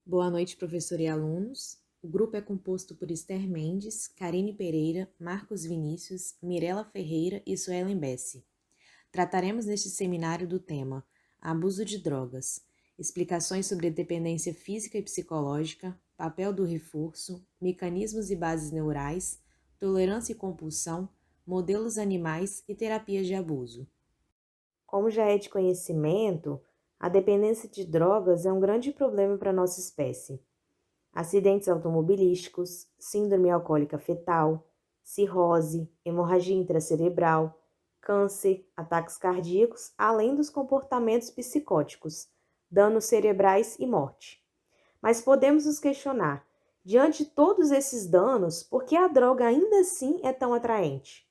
Boa noite, professor e alunos. O grupo é composto por Esther Mendes, Karine Pereira, Marcos Vinícius, Mirela Ferreira e Suelen Bessi. Trataremos neste seminário do tema Abuso de drogas, explicações sobre a dependência física e psicológica, papel do reforço, mecanismos e bases neurais, tolerância e compulsão, modelos animais e terapias de abuso. Como já é de conhecimento, a dependência de drogas é um grande problema para a nossa espécie. Acidentes automobilísticos, síndrome alcoólica fetal, cirrose, hemorragia intracerebral, câncer, ataques cardíacos, além dos comportamentos psicóticos, danos cerebrais e morte. Mas podemos nos questionar, diante de todos esses danos, por que a droga ainda assim é tão atraente?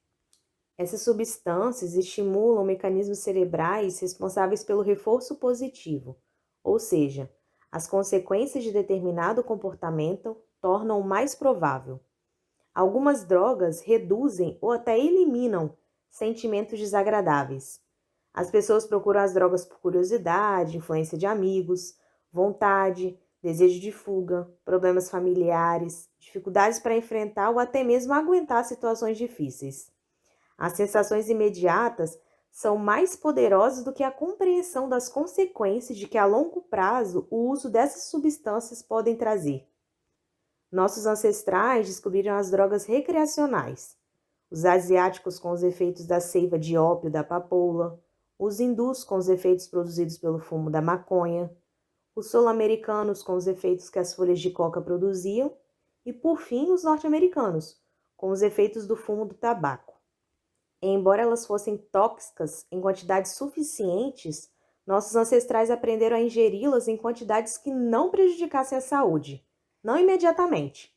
Essas substâncias estimulam mecanismos cerebrais responsáveis pelo reforço positivo, ou seja, as consequências de determinado comportamento tornam-o mais provável. Algumas drogas reduzem ou até eliminam sentimentos desagradáveis. As pessoas procuram as drogas por curiosidade, influência de amigos, vontade, desejo de fuga, problemas familiares, dificuldades para enfrentar ou até mesmo aguentar situações difíceis. As sensações imediatas são mais poderosas do que a compreensão das consequências de que a longo prazo o uso dessas substâncias podem trazer. Nossos ancestrais descobriram as drogas recreacionais, os asiáticos com os efeitos da seiva de ópio da papoula, os hindus com os efeitos produzidos pelo fumo da maconha, os sul-americanos com os efeitos que as folhas de coca produziam e, por fim, os norte-americanos com os efeitos do fumo do tabaco. Embora elas fossem tóxicas em quantidades suficientes, nossos ancestrais aprenderam a ingeri-las em quantidades que não prejudicassem a saúde, não imediatamente.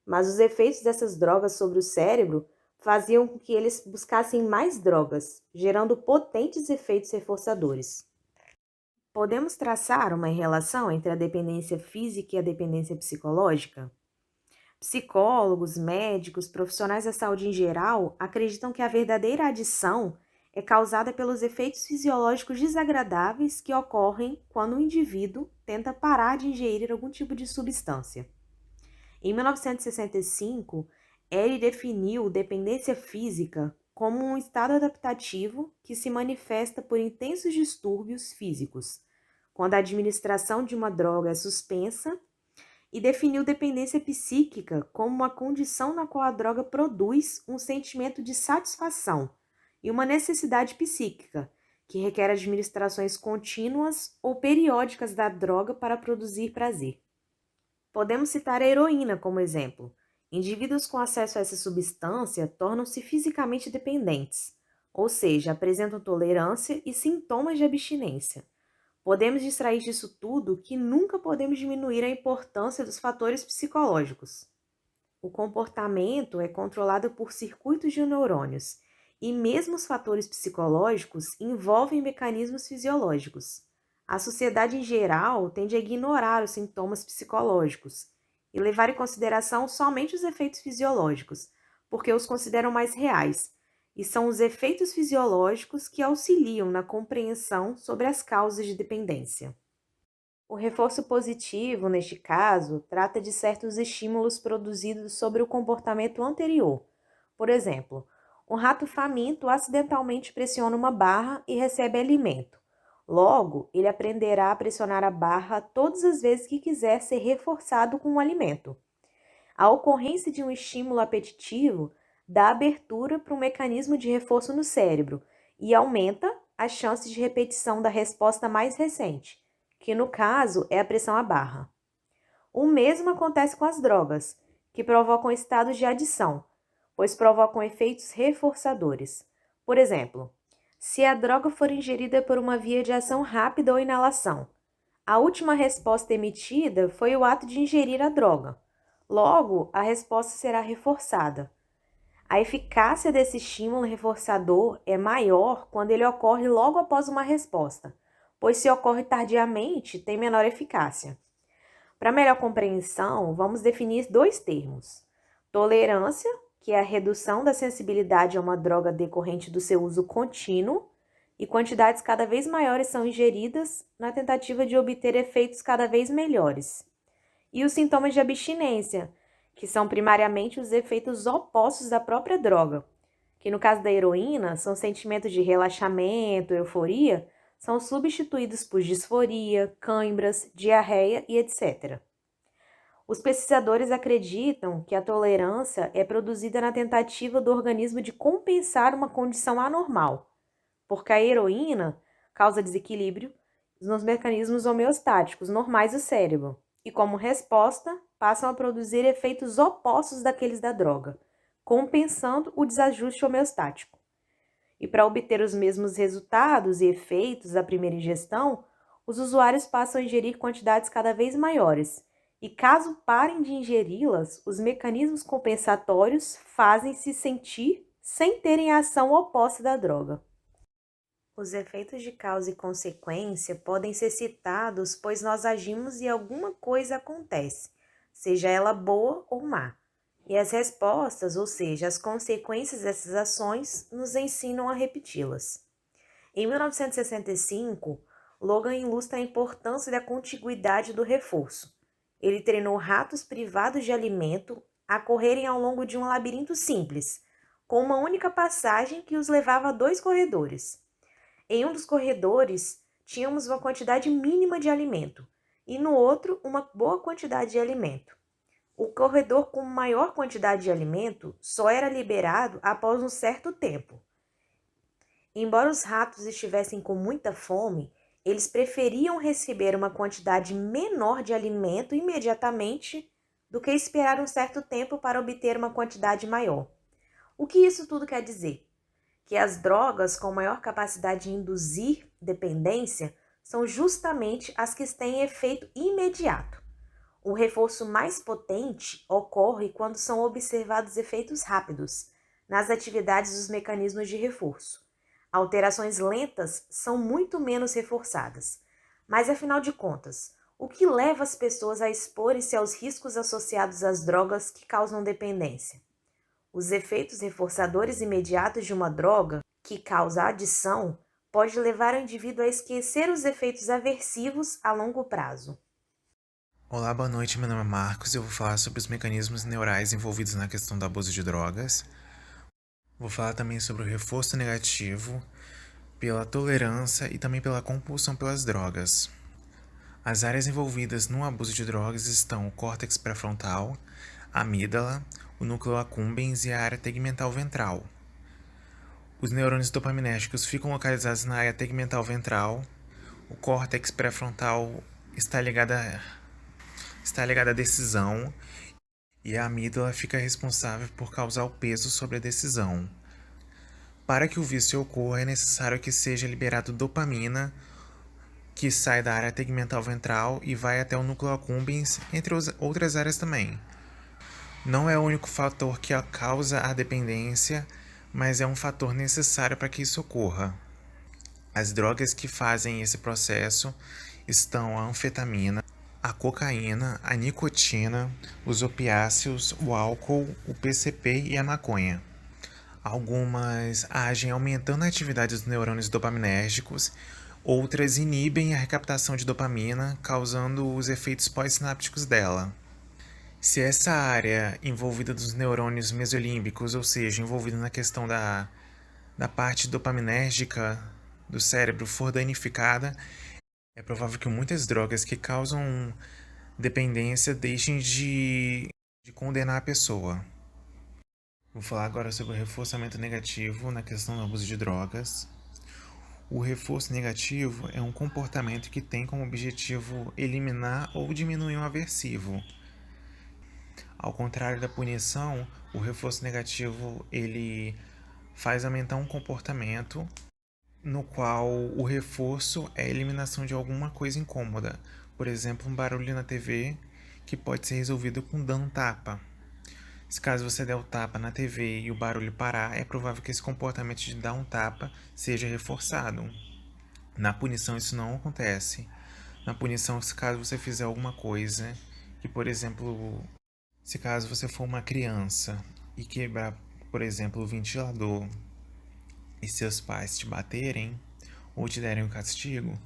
Mas os efeitos dessas drogas sobre o cérebro faziam com que eles buscassem mais drogas, gerando potentes efeitos reforçadores. Podemos traçar uma relação entre a dependência física e a dependência psicológica? Psicólogos, médicos, profissionais da saúde em geral acreditam que a verdadeira adição é causada pelos efeitos fisiológicos desagradáveis que ocorrem quando o indivíduo tenta parar de ingerir algum tipo de substância. Em 1965, Ellie definiu dependência física como um estado adaptativo que se manifesta por intensos distúrbios físicos, quando a administração de uma droga é suspensa, e definiu dependência psíquica como uma condição na qual a droga produz um sentimento de satisfação e uma necessidade psíquica, que requer administrações contínuas ou periódicas da droga para produzir prazer. Podemos citar a heroína como exemplo. Indivíduos com acesso a essa substância tornam-se fisicamente dependentes, ou seja, apresentam tolerância e sintomas de abstinência. Podemos distrair disso tudo que nunca podemos diminuir a importância dos fatores psicológicos. O comportamento é controlado por circuitos de neurônios, e mesmo os fatores psicológicos envolvem mecanismos fisiológicos. A sociedade em geral tende a ignorar os sintomas psicológicos e levar em consideração somente os efeitos fisiológicos, porque os consideram mais reais, e são os efeitos fisiológicos que auxiliam na compreensão sobre as causas de dependência. O reforço positivo, neste caso, trata de certos estímulos produzidos sobre o comportamento anterior. Por exemplo, um rato faminto acidentalmente pressiona uma barra e recebe alimento. Logo, ele aprenderá a pressionar a barra todas as vezes que quiser ser reforçado com o alimento. A ocorrência de um estímulo apetitivo dá abertura para um mecanismo de reforço no cérebro e aumenta as chances de repetição da resposta mais recente, que no caso é a pressão à barra. O mesmo acontece com as drogas, que provocam estados de adição, pois provocam efeitos reforçadores. Por exemplo, se a droga for ingerida por uma via de ação rápida ou inalação, a última resposta emitida foi o ato de ingerir a droga. Logo, a resposta será reforçada. A eficácia desse estímulo reforçador é maior quando ele ocorre logo após uma resposta, pois se ocorre tardiamente, tem menor eficácia. Para melhor compreensão, vamos definir dois termos: tolerância, que é a redução da sensibilidade a uma droga decorrente do seu uso contínuo, e quantidades cada vez maiores são ingeridas na tentativa de obter efeitos cada vez melhores. e os sintomas de abstinência, que são primariamente os efeitos opostos da própria droga, que no caso da heroína são sentimentos de relaxamento, euforia, são substituídos por disforia, cãibras, diarreia e etc. Os pesquisadores acreditam que a tolerância é produzida na tentativa do organismo de compensar uma condição anormal, porque a heroína causa desequilíbrio nos mecanismos homeostáticos normais do cérebro e, como resposta, passam a produzir efeitos opostos daqueles da droga, compensando o desajuste homeostático. E para obter os mesmos resultados e efeitos da primeira ingestão, os usuários passam a ingerir quantidades cada vez maiores. E caso parem de ingeri-las, os mecanismos compensatórios fazem-se sentir sem terem a ação oposta da droga. Os efeitos de causa e consequência podem ser citados, pois nós agimos e alguma coisa acontece, seja ela boa ou má. E as respostas, ou seja, as consequências dessas ações, nos ensinam a repeti-las. Em 1965, Logan ilustra a importância da contiguidade do reforço. Ele treinou ratos privados de alimento a correrem ao longo de um labirinto simples, com uma única passagem que os levava a 2 corredores. Em um dos corredores, tínhamos uma quantidade mínima de alimento, e no outro, uma boa quantidade de alimento. O corredor com maior quantidade de alimento só era liberado após um certo tempo. Embora os ratos estivessem com muita fome, eles preferiam receber uma quantidade menor de alimento imediatamente do que esperar um certo tempo para obter uma quantidade maior. O que isso tudo quer dizer? Que as drogas com maior capacidade de induzir dependência são justamente as que têm efeito imediato. O reforço mais potente ocorre quando são observados efeitos rápidos nas atividades dos mecanismos de reforço. Alterações lentas são muito menos reforçadas. Mas, afinal de contas, o que leva as pessoas a exporem-se aos riscos associados às drogas que causam dependência? Os efeitos reforçadores imediatos de uma droga que causa adição pode levar o indivíduo a esquecer os efeitos aversivos a longo prazo. Olá, boa noite, meu nome é Marcos e eu vou falar sobre os mecanismos neurais envolvidos na questão do abuso de drogas. Vou falar também sobre o reforço negativo, pela tolerância e também pela compulsão pelas drogas. As áreas envolvidas no abuso de drogas estão o córtex pré-frontal, a amígdala, o núcleo accumbens e a área tegmental ventral. Os neurônios dopaminérgicos ficam localizados na área tegmental ventral. O córtex pré-frontal está ligado à decisão e a amígdala fica responsável por causar o peso sobre a decisão. Para que o vício ocorra, é necessário que seja liberado dopamina, que sai da área tegmental ventral e vai até o núcleo accumbens, entre outras áreas também. Não é o único fator que causa a dependência, mas é um fator necessário para que isso ocorra. As drogas que fazem esse processo estão a anfetamina, a cocaína, a nicotina, os opiáceos, o álcool, o PCP e a maconha. Algumas agem aumentando a atividade dos neurônios dopaminérgicos, outras inibem a recaptação de dopamina, causando os efeitos pós-sinápticos dela. Se essa área envolvida dos neurônios mesolímbicos, ou seja, envolvida na questão da parte dopaminérgica do cérebro, for danificada, é provável que muitas drogas que causam dependência deixem de condenar a pessoa. Vou falar agora sobre o reforçamento negativo na questão do abuso de drogas. O reforço negativo é um comportamento que tem como objetivo eliminar ou diminuir um aversivo. Ao contrário da punição, o reforço negativo ele faz aumentar um comportamento no qual o reforço é a eliminação de alguma coisa incômoda. Por exemplo, um barulho na TV que pode ser resolvido com dando um tapa. Se caso você der o tapa na TV e o barulho parar, é provável que esse comportamento de dar um tapa seja reforçado. Na punição isso não acontece. Na punição, se caso você fizer alguma coisa que, por exemplo, se caso você for uma criança e quebrar, por exemplo, o ventilador e seus pais te baterem ou te derem um castigo,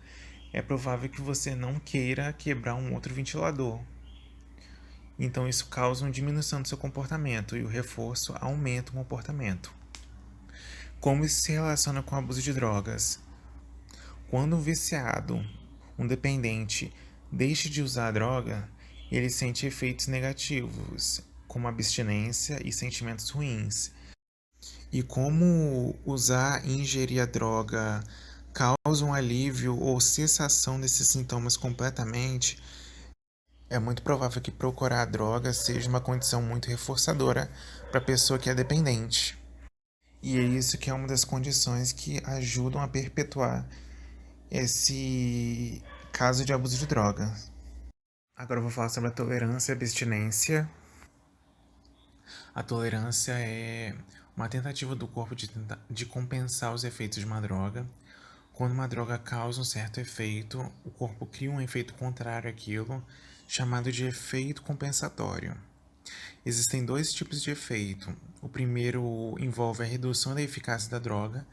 é provável que você não queira quebrar um outro ventilador. Então isso causa uma diminuição do seu comportamento e o reforço aumenta o comportamento. Como isso se relaciona com o abuso de drogas? Quando um viciado, um dependente, deixa de usar a droga, ele sente efeitos negativos, como abstinência e sentimentos ruins. E como usar e ingerir a droga causa um alívio ou cessação desses sintomas completamente, é muito provável que procurar a droga seja uma condição muito reforçadora para a pessoa que é dependente. E é isso que é uma das condições que ajudam a perpetuar esse caso de abuso de droga. Agora eu vou falar sobre a tolerância e abstinência. A tolerância é uma tentativa do corpo de compensar os efeitos de uma droga. Quando uma droga causa um certo efeito, o corpo cria um efeito contrário àquilo, chamado de efeito compensatório. Existem dois tipos de efeito. O primeiro envolve a redução da eficácia da droga.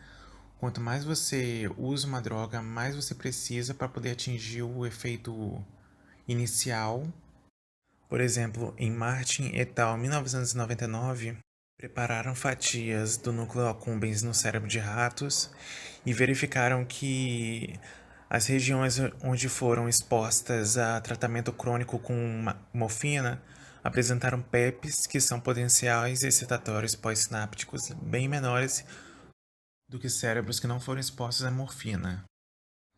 Quanto mais você usa uma droga, mais você precisa para poder atingir o efeito inicial. Por exemplo, em Martin et al. 1999, prepararam fatias do núcleo accumbens no cérebro de ratos e verificaram que as regiões onde foram expostas a tratamento crônico com morfina apresentaram PEPs, que são potenciais excitatórios pós-sinápticos bem menores do que cérebros que não foram expostos à morfina.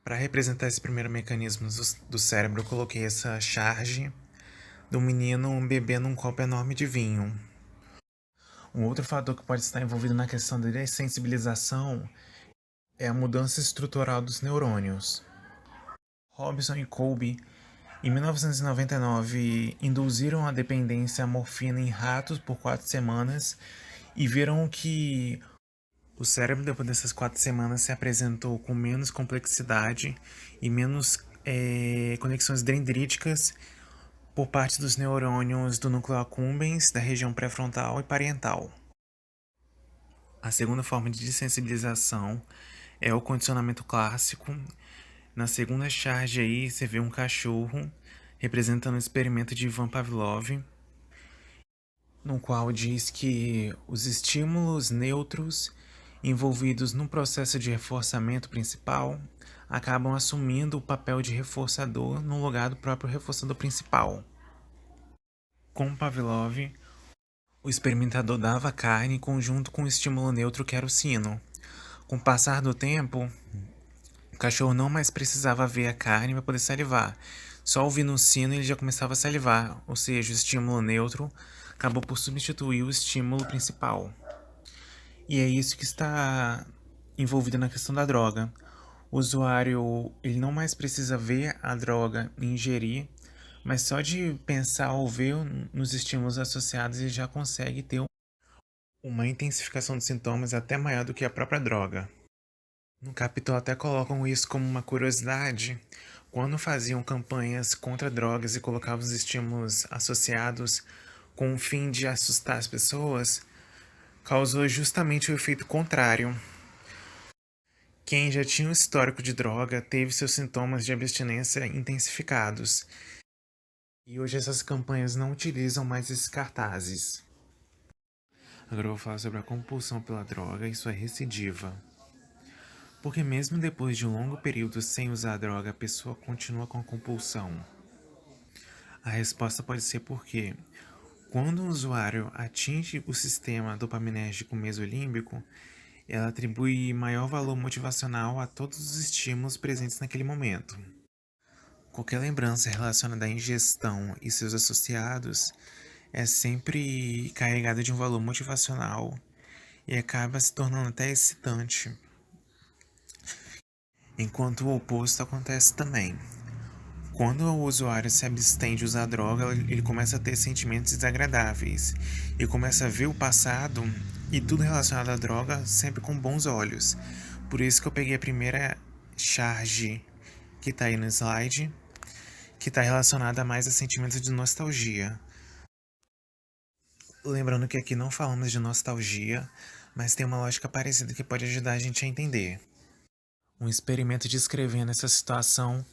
Para representar esse primeiro mecanismo do cérebro, eu coloquei essa charge do menino bebendo um copo enorme de vinho. Um outro fator que pode estar envolvido na questão da dessensibilização é a mudança estrutural dos neurônios. Robson e Kolbe, em 1999, induziram a dependência à morfina em ratos por 4 semanas e viram que o cérebro, depois dessas 4 semanas, se apresentou com menos complexidade e menos conexões dendríticas por parte dos neurônios do núcleo accumbens, da região pré-frontal e parietal. A segunda forma de desensibilização é o condicionamento clássico. Na segunda charge aí, você vê um cachorro representando o experimento de Ivan Pavlov, no qual diz que os estímulos neutros envolvidos no processo de reforçamento principal acabam assumindo o papel de reforçador no lugar do próprio reforçador principal. Com Pavlov, o experimentador dava carne conjunto com o estímulo neutro que era o sino. Com o passar do tempo, o cachorro não mais precisava ver a carne para poder salivar. Só ouvindo o sino ele já começava a salivar, ou seja, o estímulo neutro acabou por substituir o estímulo principal. E é isso que está envolvido na questão da droga. O usuário ele não mais precisa ver a droga e ingerir, mas só de pensar ou ver nos estímulos associados ele já consegue ter uma intensificação dos sintomas até maior do que a própria droga. No capítulo até colocam isso como uma curiosidade. Quando faziam campanhas contra drogas e colocavam os estímulos associados com o fim de assustar as pessoas, causou justamente o efeito contrário. Quem já tinha um histórico de droga teve seus sintomas de abstinência intensificados. E hoje essas campanhas não utilizam mais esses cartazes. Agora eu vou falar sobre a compulsão pela droga e sua recidiva. Porque mesmo depois de um longo período sem usar a droga, a pessoa continua com a compulsão. A resposta pode ser porque, quando o usuário atinge o sistema dopaminérgico mesolímbico, ela atribui maior valor motivacional a todos os estímulos presentes naquele momento. Qualquer lembrança relacionada à ingestão e seus associados é sempre carregada de um valor motivacional e acaba se tornando até excitante. Enquanto o oposto acontece também. Quando o usuário se abstém de usar droga, ele começa a ter sentimentos desagradáveis e começa a ver o passado e tudo relacionado à droga sempre com bons olhos. Por isso que eu peguei a primeira charge que está aí no slide, que está relacionada mais a sentimentos de nostalgia. Lembrando que aqui não falamos de nostalgia, mas tem uma lógica parecida que pode ajudar a gente a entender. Um experimento descrevendo essa situação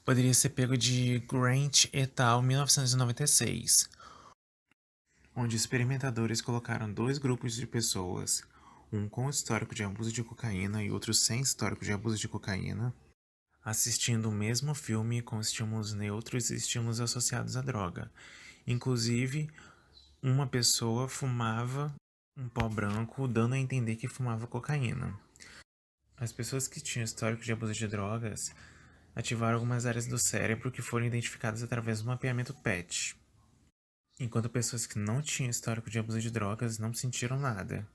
poderia ser pego de Grant et al. 1996. onde experimentadores colocaram 2 grupos de pessoas, um com histórico de abuso de cocaína e outro sem histórico de abuso de cocaína, assistindo o mesmo filme com estímulos neutros e estímulos associados à droga. Inclusive, uma pessoa fumava um pó branco, dando a entender que fumava cocaína. As pessoas que tinham histórico de abuso de drogas ativaram algumas áreas do cérebro que foram identificadas através do mapeamento PET, enquanto pessoas que não tinham histórico de abuso de drogas não sentiram nada.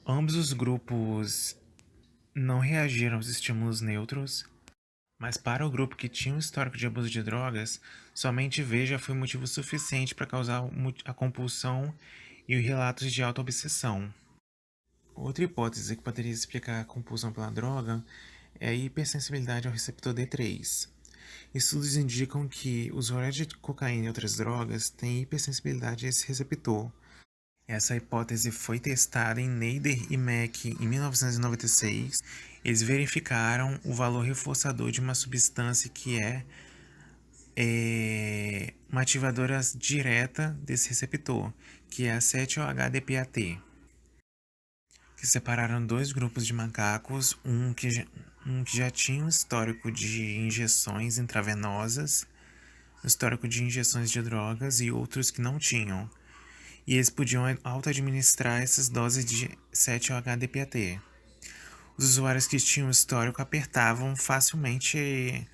Ambos os grupos não reagiram aos estímulos neutros, mas para o grupo que tinha um histórico de abuso de drogas, somente ver já foi motivo suficiente para causar a compulsão e os relatos de auto-obsessão. Outra hipótese que poderia explicar a compulsão pela droga é a hipersensibilidade ao receptor D3. Estudos indicam que usuários de cocaína e outras drogas têm hipersensibilidade a esse receptor. Essa hipótese foi testada em Nader e Mack em 1996. Eles verificaram o valor reforçador de uma substância que é uma ativadora direta desse receptor, que é a 7-OH-DPAT, que separaram 2 grupos de macacos, um que já tinha um histórico de injeções intravenosas, histórico de injeções de drogas, e outros que não tinham. E eles podiam auto-administrar essas doses de 7-OH-DPAT. Os usuários que tinham histórico apertavam facilmente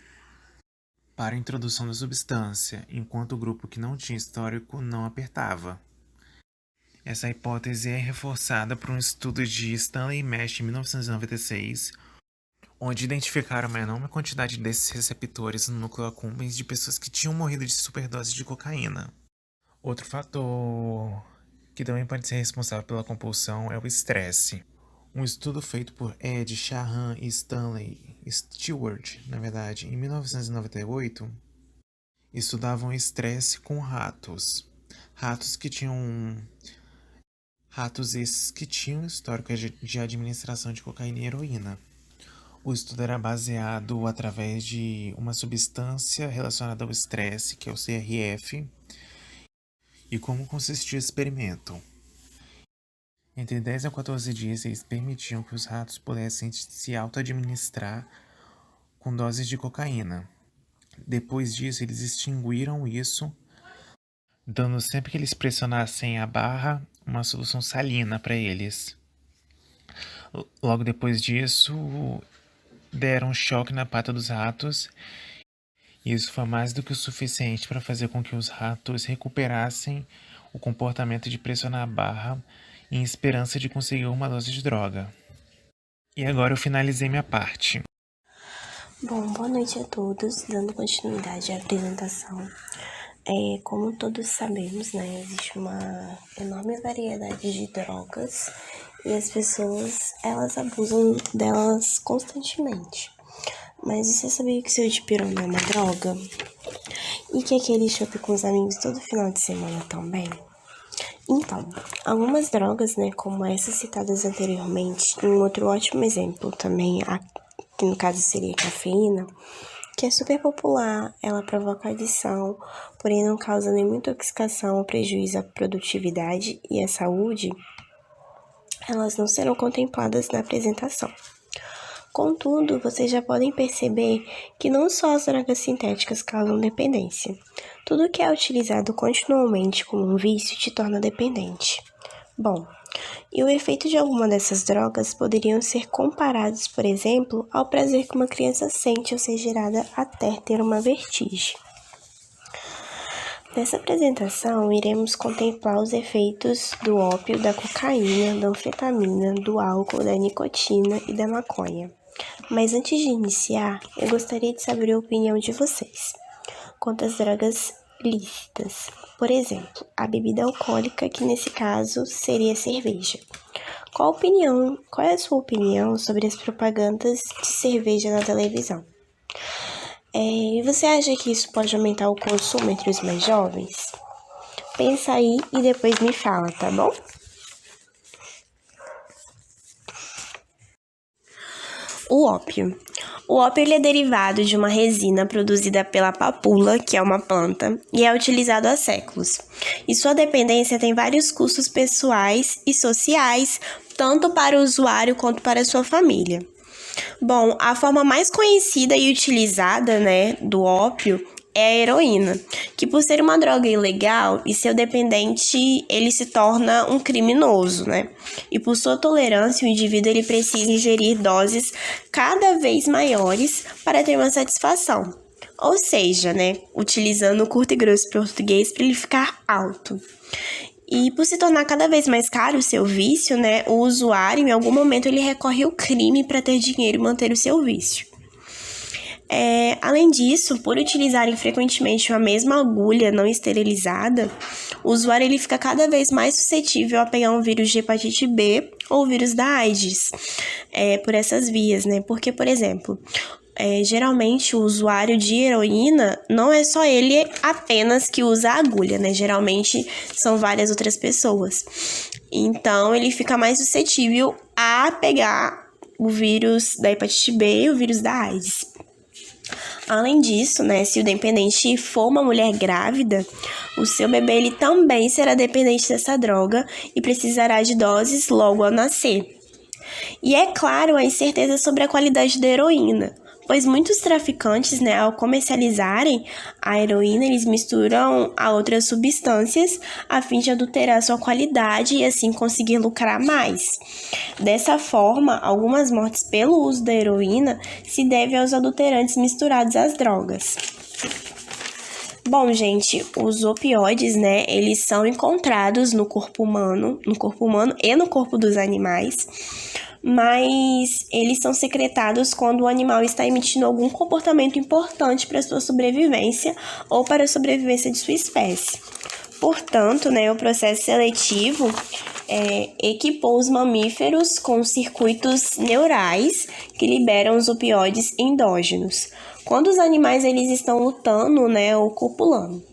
para a introdução da substância, enquanto o grupo que não tinha histórico não apertava. Essa hipótese é reforçada por um estudo de Stanley e Mesh em 1996, onde identificaram uma enorme quantidade desses receptores no núcleo accumbens de pessoas que tinham morrido de superdose de cocaína. Outro fator que também pode ser responsável pela compulsão é o estresse. Um estudo feito por Ed Shahan e Stanley Stewart, em 1998, estudavam estresse com ratos. Ratos esses que tinham histórico de administração de cocaína e heroína. O estudo era baseado através de uma substância relacionada ao estresse, que é o CRF, e como consistia o experimento. Entre 10 a 14 dias, eles permitiam que os ratos pudessem se auto-administrar com doses de cocaína. Depois disso, eles extinguiram isso, dando sempre que eles pressionassem a barra uma solução salina para eles. Logo depois disso, deram um choque na pata dos ratos, e isso foi mais do que o suficiente para fazer com que os ratos recuperassem o comportamento de pressionar a barra em esperança de conseguir uma dose de droga. E agora eu finalizei minha parte. Bom, boa noite a todos. Dando continuidade à apresentação. Como todos sabemos, né, existe uma enorme variedade de drogas e as pessoas, elas abusam delas constantemente. Mas você sabia que o seu dipirona é uma droga? E que aquele chope com os amigos todo final de semana também? Então, algumas drogas, né, como essas citadas anteriormente, e um outro ótimo exemplo também, que no caso seria a cafeína, que é super popular, ela provoca adição, porém não causa nenhuma intoxicação ou prejuízo à produtividade e à saúde, elas não serão contempladas na apresentação. Contudo, vocês já podem perceber que não só as drogas sintéticas causam dependência. Tudo que é utilizado continuamente como um vício te torna dependente. Bom, e o efeito de alguma dessas drogas poderiam ser comparados, por exemplo, ao prazer que uma criança sente ao ser gerada até ter uma vertigem. Nessa apresentação, iremos contemplar os efeitos do ópio, da cocaína, da anfetamina, do álcool, da nicotina e da maconha. Mas antes de iniciar, eu gostaria de saber a opinião de vocês quanto às drogas lícitas. Por exemplo, a bebida alcoólica, que nesse caso seria a cerveja. Qual é a sua opinião sobre as propagandas de cerveja na televisão? E você acha que isso pode aumentar o consumo entre os mais jovens? Pensa aí e depois me fala, tá bom? O ópio. O ópio ele é derivado de uma resina produzida pela papula, que é uma planta, e é utilizado há séculos. E sua dependência tem vários custos pessoais e sociais, tanto para o usuário quanto para a sua família. Bom, a forma mais conhecida e utilizada, do ópio é a heroína, que por ser uma droga ilegal e seu dependente, ele se torna um criminoso, E por sua tolerância, o indivíduo ele precisa ingerir doses cada vez maiores para ter uma satisfação. Ou seja, utilizando o curto e grosso português para ele ficar alto. E por se tornar cada vez mais caro o seu vício, o usuário, em algum momento, ele recorre ao crime para ter dinheiro e manter o seu vício. Além disso, por utilizarem frequentemente a mesma agulha não esterilizada, o usuário ele fica cada vez mais suscetível a pegar um vírus de hepatite B ou vírus da AIDS por essas vias, Porque, por exemplo, geralmente o usuário de heroína não é só ele apenas que usa a agulha, Geralmente são várias outras pessoas. Então, ele fica mais suscetível a pegar o vírus da hepatite B e o vírus da AIDS. Além disso, se o dependente for uma mulher grávida, o seu bebê ele também será dependente dessa droga e precisará de doses logo ao nascer. E é claro, a incerteza sobre a qualidade da heroína, pois muitos traficantes, ao comercializarem a heroína, eles misturam a outras substâncias a fim de adulterar sua qualidade e assim conseguir lucrar mais. Dessa forma, algumas mortes pelo uso da heroína se devem aos adulterantes misturados às drogas. Bom, gente, os opioides, eles são encontrados no corpo humano e no corpo dos animais, mas eles são secretados quando o animal está emitindo algum comportamento importante para a sua sobrevivência ou para a sobrevivência de sua espécie. Portanto, o processo seletivo equipou os mamíferos com circuitos neurais que liberam os opioides endógenos, quando os animais eles estão lutando, ou copulando.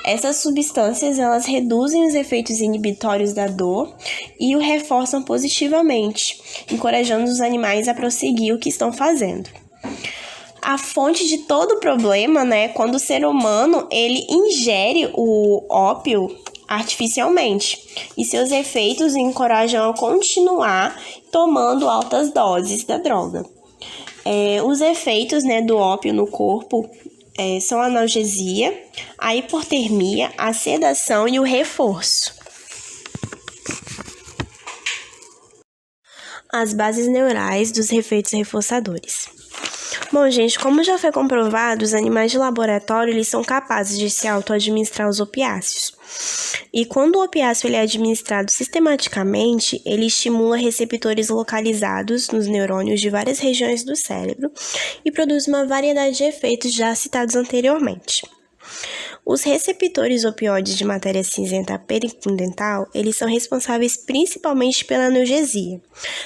Essas substâncias elas reduzem os efeitos inibitórios da dor e o reforçam positivamente, encorajando os animais a prosseguir o que estão fazendo. A fonte de todo o problema, quando o ser humano ele ingere o ópio artificialmente e seus efeitos o encorajam a continuar tomando altas doses da droga. Os efeitos do ópio no corpo são a analgesia, a hipotermia, a sedação e o reforço. As bases neurais dos efeitos reforçadores. Bom, gente, como já foi comprovado, os animais de laboratório eles são capazes de se auto-administrar os opiáceos. E quando o opiáceo ele é administrado sistematicamente, ele estimula receptores localizados nos neurônios de várias regiões do cérebro e produz uma variedade de efeitos já citados anteriormente. Os receptores opioides de matéria cinzenta perifundental, eles são responsáveis principalmente pela analgesia.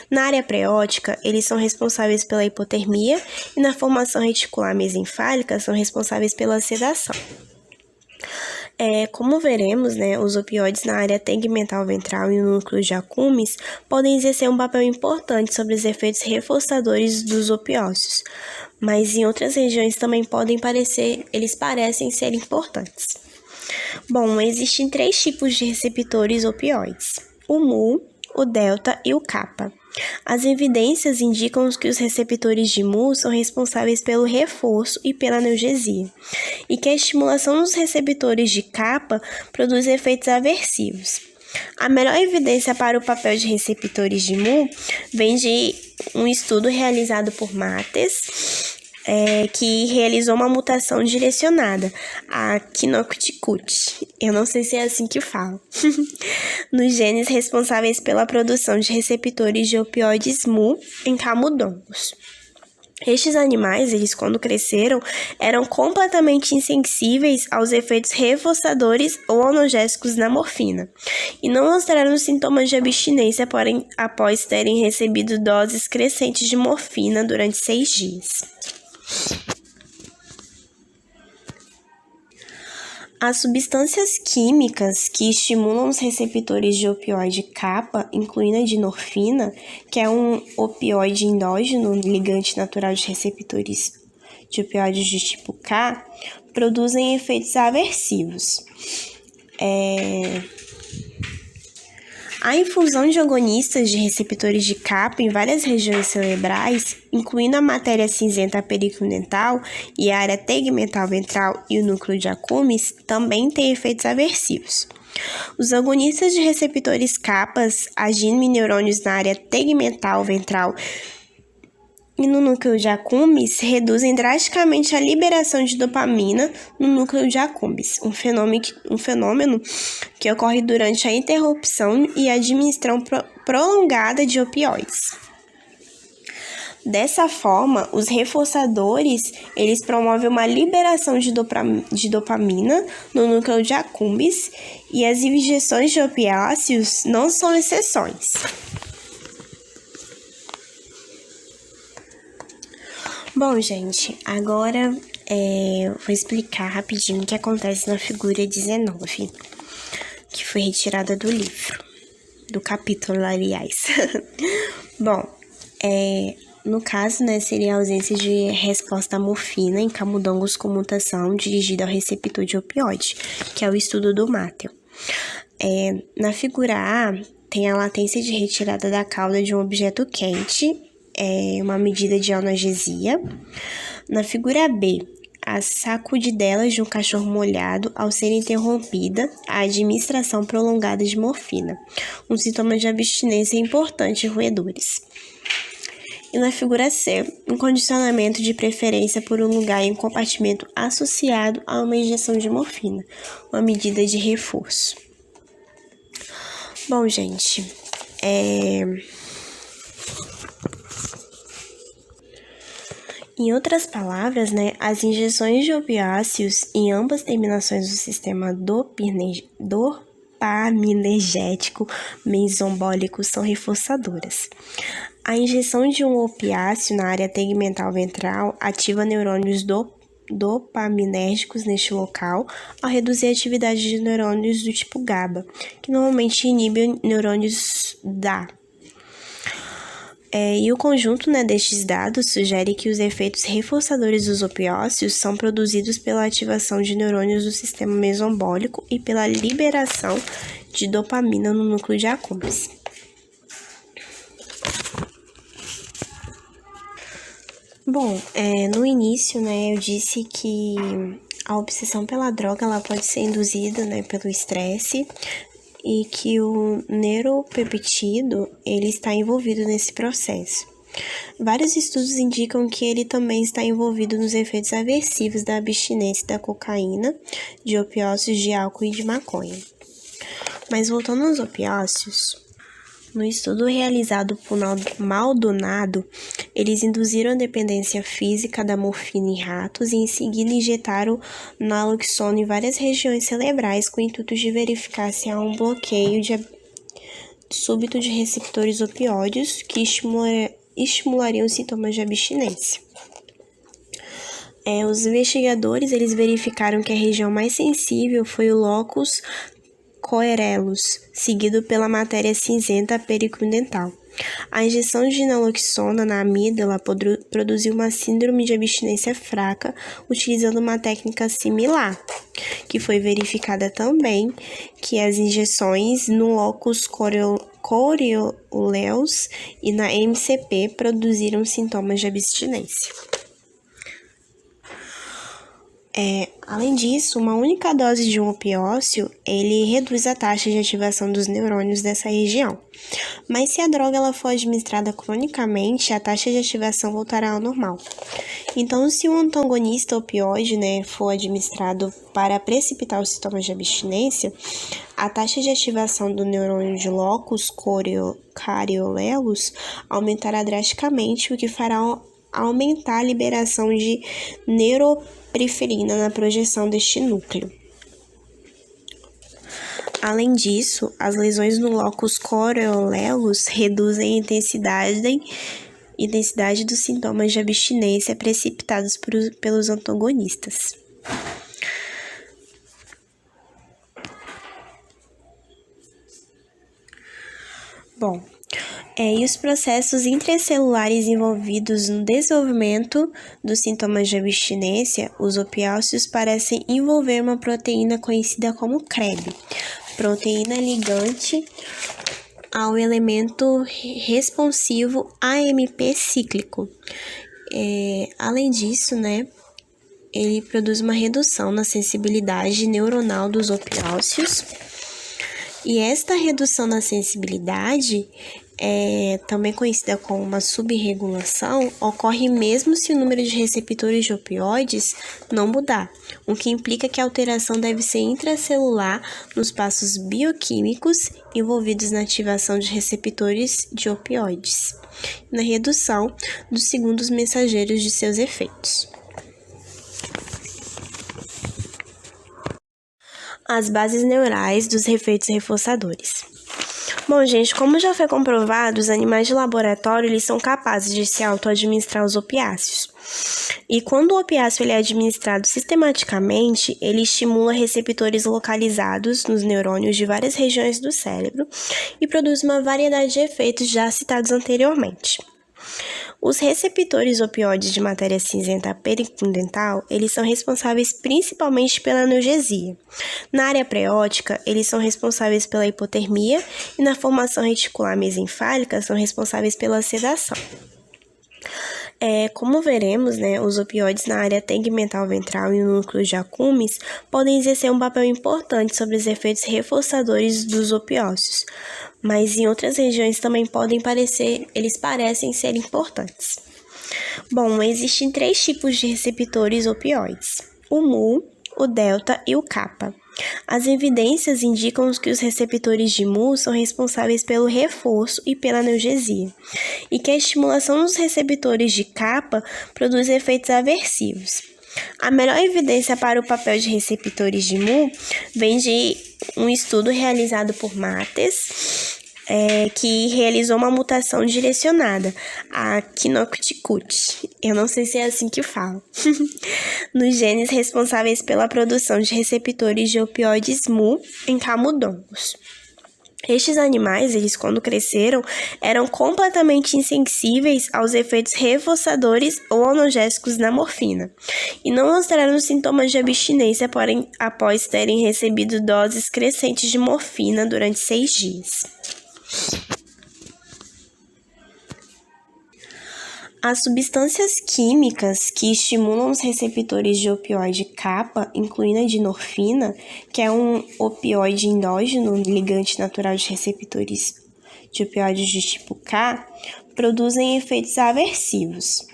Na área preótica, eles são responsáveis pela hipotermia e na formação reticular mesencefálica são responsáveis pela sedação. Como veremos, os opioides na área tegmental ventral e no núcleo de Acumis podem exercer um papel importante sobre os efeitos reforçadores dos opiócios, mas em outras regiões também eles parecem ser importantes. Bom, existem 3 tipos de receptores opioides: o mu, o delta e o kappa. As evidências indicam que os receptores de mu são responsáveis pelo reforço e pela analgesia, e que a estimulação dos receptores de kappa produz efeitos aversivos. A melhor evidência para o papel de receptores de mu vem de um estudo realizado por Mates, que realizou uma mutação direcionada, a Quinocticut, eu não sei se é assim que fala, nos genes responsáveis pela produção de receptores de opioides mu em camundongos. Estes animais, eles quando cresceram, eram completamente insensíveis aos efeitos reforçadores ou analgésicos da morfina e não mostraram sintomas de abstinência após terem recebido doses crescentes de morfina durante 6 dias. As substâncias químicas que estimulam os receptores de opioide kappa, incluindo a dinorfina, que é um opioide endógeno, ligante natural de receptores de opioides de tipo K, produzem efeitos aversivos. A infusão de agonistas de receptores de kappa em várias regiões cerebrais, incluindo a matéria cinzenta periquindental e a área tegmental ventral e o núcleo de accumbens, também tem efeitos aversivos. Os agonistas de receptores kappas agindo em neurônios na área tegmental ventral e no núcleo de accumbens reduzem drasticamente a liberação de dopamina no núcleo de accumbens, um fenômeno que ocorre durante a interrupção e a diminuição prolongada de opioides. Dessa forma, os reforçadores, eles promovem uma liberação de dopamina no núcleo de accumbens e as injeções de opiáceos não são exceções. Bom, gente, agora vou explicar rapidinho o que acontece na figura 19, que foi retirada do livro, do capítulo, aliás. Bom, no caso, seria a ausência de resposta à morfina em camundongos com mutação dirigida ao receptor de opioide, que é o estudo do Matthew. Na figura A, tem a latência de retirada da cauda de um objeto quente, uma medida de analgesia. Na figura B, as sacudidelas de um cachorro molhado ao ser interrompida a administração prolongada de morfina, um sintoma de abstinência importante em roedores. E na figura C, um condicionamento de preferência por um lugar em um compartimento associado a uma injeção de morfina, uma medida de reforço. Bom, gente, em outras palavras, as injeções de opiáceos em ambas terminações do sistema dopaminérgico mesombólico são reforçadoras. A injeção de um opiáceo na área tegmental ventral ativa neurônios dopaminérgicos neste local ao reduzir a atividade de neurônios do tipo GABA, que normalmente inibem neurônios DA. E o conjunto destes dados sugere que os efeitos reforçadores dos opiáceos são produzidos pela ativação de neurônios do sistema mesombólico e pela liberação de dopamina no núcleo de accumbens. Bom, no início, eu disse que a obsessão pela droga ela pode ser induzida pelo estresse, e que o neuropeptídeo ele está envolvido nesse processo. Vários estudos indicam que ele também está envolvido nos efeitos aversivos da abstinência da cocaína, de opiáceos, de álcool e de maconha. Mas voltando aos opiáceos, no estudo realizado por Maldonado, eles induziram a dependência física da morfina em ratos e em seguida injetaram naloxona em várias regiões cerebrais com o intuito de verificar se há um bloqueio súbito de receptores opioides que estimulariam os sintomas de abstinência. Os investigadores eles verificaram que a região mais sensível foi o locus coeruleus, seguido pela matéria cinzenta periquindental. A injeção de naloxona na amígdala produziu uma síndrome de abstinência fraca, utilizando uma técnica similar, que foi verificada também que as injeções no locus coeruleus e na MCP produziram sintomas de abstinência. Além disso, uma única dose de um opiáceo, ele reduz a taxa de ativação dos neurônios dessa região. Mas se a droga ela for administrada cronicamente, a taxa de ativação voltará ao normal. Então, se um antagonista opioide, for administrado para precipitar os sintomas de abstinência, a taxa de ativação do neurônio de locus coeruleus aumentará drasticamente, o que fará aumentar a liberação de neuroperifrina na projeção deste núcleo. Além disso, as lesões no locus coeruleus reduzem a intensidade dos sintomas de abstinência precipitados pelos antagonistas. Bom, e os processos intracelulares envolvidos no desenvolvimento dos sintomas de abstinência, os opiáceos parecem envolver uma proteína conhecida como CREB, proteína ligante ao elemento responsivo AMP cíclico. Além disso, ele produz uma redução na sensibilidade neuronal dos opiáceos. E esta redução na sensibilidade, também conhecida como uma subregulação, ocorre mesmo se o número de receptores de opioides não mudar, o que implica que a alteração deve ser intracelular nos passos bioquímicos envolvidos na ativação de receptores de opioides, na redução dos segundos mensageiros de seus efeitos. As bases neurais dos efeitos reforçadores. Bom, gente, como já foi comprovado, os animais de laboratório eles são capazes de se auto-administrar os opiáceos. E quando o opiáceo ele é administrado sistematicamente, ele estimula receptores localizados nos neurônios de várias regiões do cérebro e produz uma variedade de efeitos já citados anteriormente. Os receptores opioides de matéria cinzenta perifundental, eles são responsáveis principalmente pela analgesia. Na área preótica, eles são responsáveis pela hipotermia e na formação reticular mesencefálica são responsáveis pela sedação. Como veremos, os opioides na área tegmental ventral e no núcleo de accumbens podem exercer um papel importante sobre os efeitos reforçadores dos opiáceos, mas em outras regiões também eles parecem ser importantes. Bom, existem 3 tipos de receptores opioides, o mu, o delta e o kappa. As evidências indicam que os receptores de mu são responsáveis pelo reforço e pela analgesia, e que a estimulação dos receptores de kappa produz efeitos aversivos. A melhor evidência para o papel de receptores de mu vem de um estudo realizado por Mates, que realizou uma mutação direcionada, a Kinoktikut, eu não sei se é assim que fala, nos genes responsáveis pela produção de receptores de opioides mu em camundongos. Estes animais, eles quando cresceram, eram completamente insensíveis aos efeitos reforçadores ou analgésicos da morfina e não mostraram sintomas de abstinência após terem recebido doses crescentes de morfina durante 6 dias. As substâncias químicas que estimulam os receptores de opioide kappa, incluindo a dinorfina, que é um opioide endógeno, ligante natural de receptores de opioides de tipo K, produzem efeitos aversivos.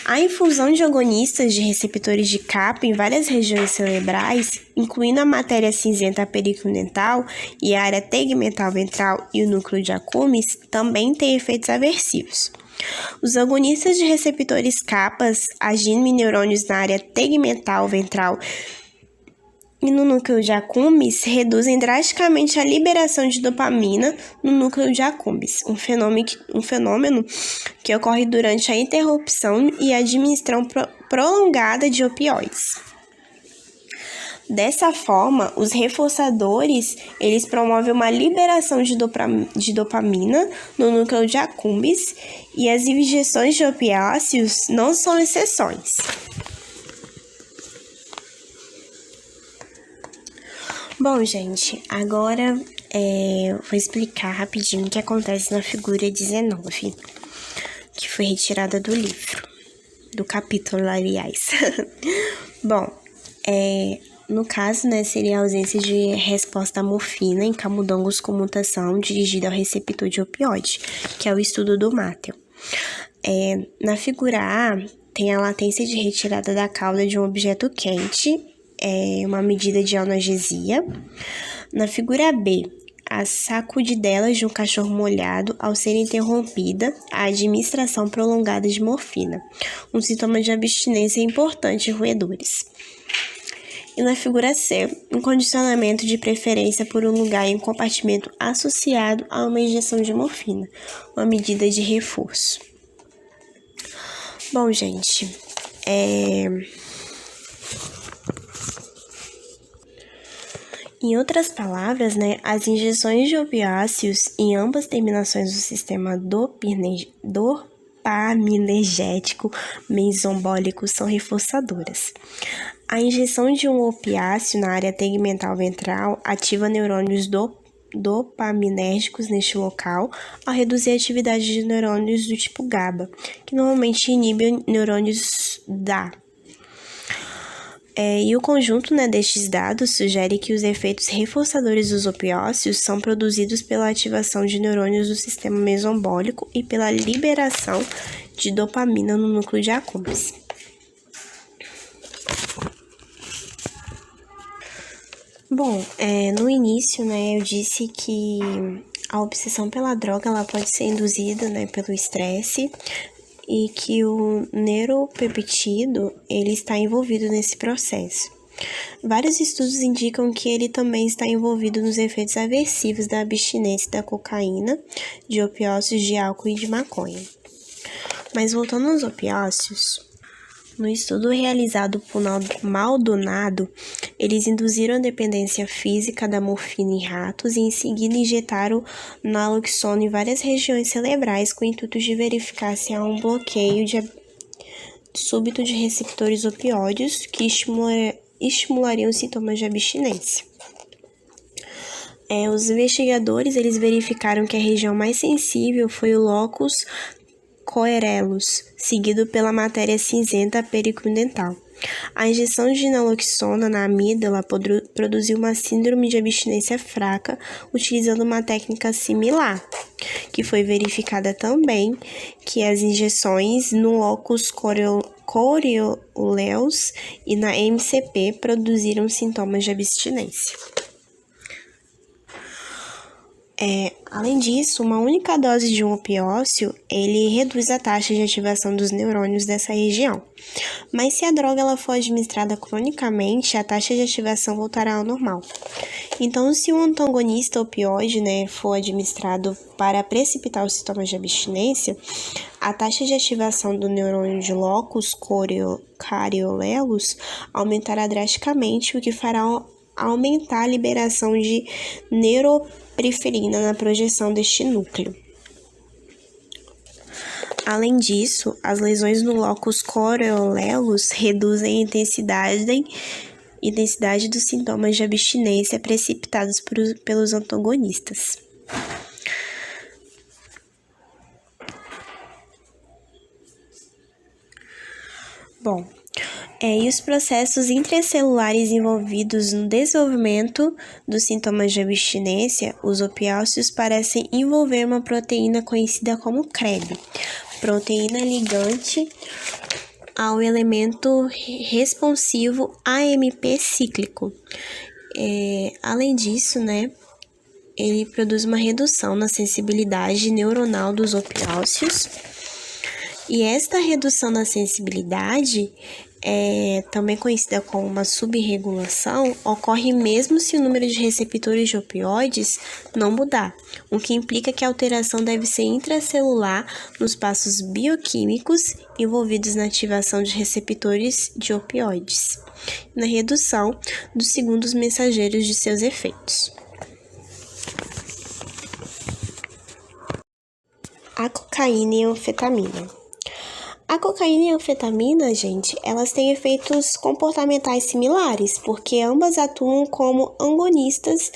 A infusão de agonistas de receptores de kappa em várias regiões cerebrais, incluindo a matéria cinzenta perifundental e a área tegmental ventral e o núcleo de accumbens, também tem efeitos aversivos. Os agonistas de receptores kappas agindo em neurônios na área tegmental ventral e no núcleo de accumbens reduzem drasticamente a liberação de dopamina no núcleo de accumbens, um fenômeno que ocorre durante a interrupção e a administração prolongada de opioides. Dessa forma, os reforçadores, eles promovem uma liberação de dopamina no núcleo de accumbens e as injeções de opiáceos não são exceções. Bom, gente, agora vou explicar rapidinho o que acontece na figura 19, que foi retirada do livro, do capítulo, aliás. Bom, no caso, seria a ausência de resposta à morfina em camundongos com mutação dirigida ao receptor de opioide, que é o estudo do Mattel. Na figura A, tem a latência de retirada da cauda de um objeto quente, uma medida de analgesia. Na figura B, as sacudidelas de um cachorro molhado ao ser interrompida a administração prolongada de morfina, um sintoma de abstinência importante em roedores. E na figura C, um condicionamento de preferência por um lugar em um compartimento associado a uma injeção de morfina, uma medida de reforço. Bom, gente, Em outras palavras, né, as injeções de opiáceos em ambas terminações do sistema dopaminérgico mesombólico são reforçadoras. A injeção de um opiáceo na área tegmental ventral ativa neurônios dopaminérgicos neste local, ao reduzir a atividade de neurônios do tipo GABA, que normalmente inibem neurônios DA. E o conjunto, né, destes dados sugere que os efeitos reforçadores dos opiáceos são produzidos pela ativação de neurônios do sistema mesombólico e pela liberação de dopamina no núcleo de accumbens. Bom, no início, né, eu disse que a obsessão pela droga ela pode ser induzida, né, pelo estresse, e que o neuropeptídeo ele está envolvido nesse processo. Vários estudos indicam que ele também está envolvido nos efeitos aversivos da abstinência da cocaína, de opiáceos, de álcool e de maconha. Mas voltando aos opiáceos, no estudo realizado por Maldonado, eles induziram a dependência física da morfina em ratos e em seguida injetaram naloxona em várias regiões cerebrais com o intuito de verificar se há um bloqueio súbito de receptores opioides que estimulariam os sintomas de abstinência. Os investigadores eles verificaram que a região mais sensível foi o locus coeruleus, seguido pela matéria cinzenta pericudental. A injeção de naloxona na amígdala produziu uma síndrome de abstinência fraca, utilizando uma técnica similar, que foi verificada também que as injeções no locus coeruleus e na MCP produziram sintomas de abstinência. Além disso, uma única dose de um opiáceo, ele reduz a taxa de ativação dos neurônios dessa região. Mas se a droga ela for administrada cronicamente, a taxa de ativação voltará ao normal. Então, se um antagonista opioide, né, for administrado para precipitar os sintomas de abstinência, a taxa de ativação do neurônio de locus coeruleus aumentará drasticamente, o que fará aumentar a liberação de neuroperifrina na projeção deste núcleo. Além disso, as lesões no locus coeruleus reduzem a intensidade dos sintomas de abstinência precipitados pelos antagonistas. Bom, e os processos intracelulares envolvidos no desenvolvimento dos sintomas de abstinência, os opiáceos parecem envolver uma proteína conhecida como CREB, proteína ligante ao elemento responsivo AMP cíclico. Além disso, né, ele produz uma redução na sensibilidade neuronal dos opiáceos, e esta redução na sensibilidade, também conhecida como uma subregulação, ocorre mesmo se o número de receptores de opioides não mudar, o que implica que a alteração deve ser intracelular nos passos bioquímicos envolvidos na ativação de receptores de opioides, na redução dos segundos mensageiros de seus efeitos. A cocaína e a anfetamina. A cocaína e a anfetamina, gente, elas têm efeitos comportamentais similares, porque ambas atuam como agonistas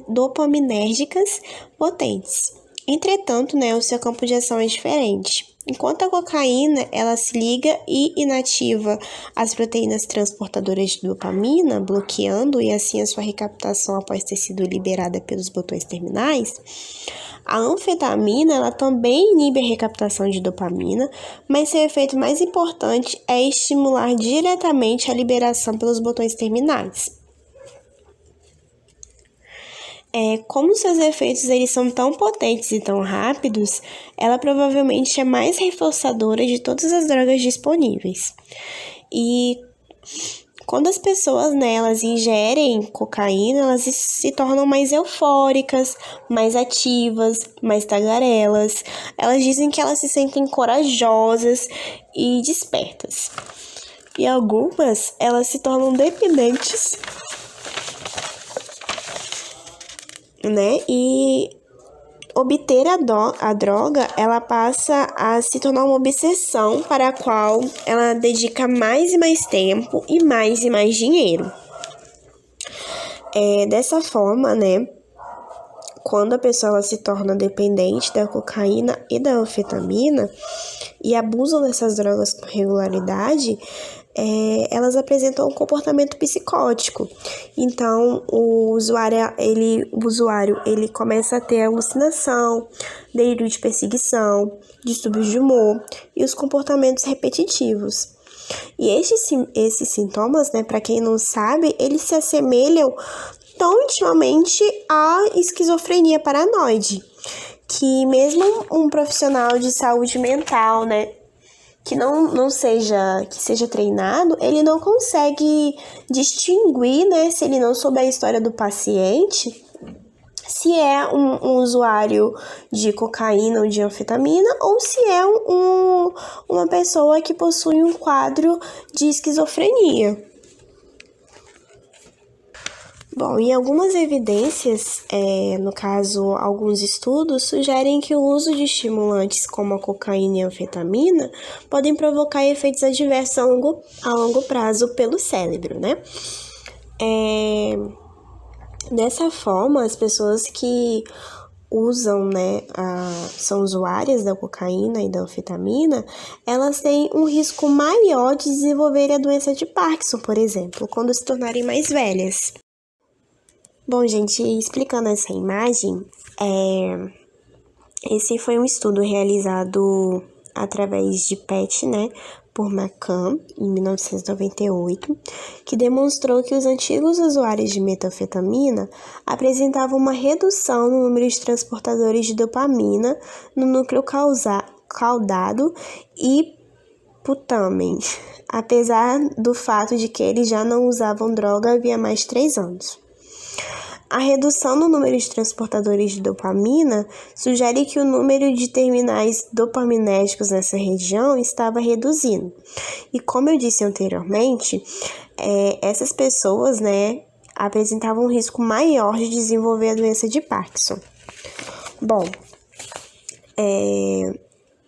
dopaminérgicas potentes. Entretanto, né, o seu campo de ação é diferente. Enquanto a cocaína, ela se liga e inativa as proteínas transportadoras de dopamina, bloqueando e assim a sua recaptação após ter sido liberada pelos botões terminais, a anfetamina ela também inibe a recaptação de dopamina, mas seu efeito mais importante é estimular diretamente a liberação pelos botões terminais. Como seus efeitos eles são tão potentes e tão rápidos, ela provavelmente é mais reforçadora de todas as drogas disponíveis. E quando as pessoas, né, elas ingerem cocaína, elas se tornam mais eufóricas, mais ativas, mais tagarelas. Elas dizem que elas se sentem corajosas e despertas. E algumas, elas se tornam dependentes né? E obter a droga, ela passa a se tornar uma obsessão para a qual ela dedica mais e mais tempo e mais dinheiro. Dessa forma, né? Quando a pessoa ela se torna dependente da cocaína e da anfetamina e abusam dessas drogas com regularidade, elas apresentam um comportamento psicótico. Então, o usuário ele começa a ter alucinação, delírio de perseguição, distúrbios de humor e os comportamentos repetitivos. E esses sintomas, né, para quem não sabe, eles se assemelham tão intimamente à esquizofrenia paranoide, que mesmo um profissional de saúde mental, né, que seja treinado, ele não consegue distinguir, né, se ele não souber a história do paciente, se é um usuário de cocaína ou de anfetamina, ou se é uma pessoa que possui um quadro de esquizofrenia. Bom, em algumas evidências, no caso, alguns estudos, sugerem que o uso de estimulantes como a cocaína e a anfetamina podem provocar efeitos adversos a longo prazo pelo cérebro, né? Dessa forma, as pessoas que usam, né, são usuárias da cocaína e da anfetamina, elas têm um risco maior de desenvolver a doença de Parkinson, por exemplo, quando se tornarem mais velhas. Bom, gente, explicando essa imagem, esse foi um estudo realizado através de PET, né, por McCann, em 1998, que demonstrou que os antigos usuários de metanfetamina apresentavam uma redução no número de transportadores de dopamina no núcleo caudado e putamen, apesar do fato de que eles já não usavam droga havia mais de 3 anos. A redução no número de transportadores de dopamina sugere que o número de terminais dopaminérgicos nessa região estava reduzindo. E como eu disse anteriormente, essas pessoas, né, apresentavam um risco maior de desenvolver a doença de Parkinson. Bom,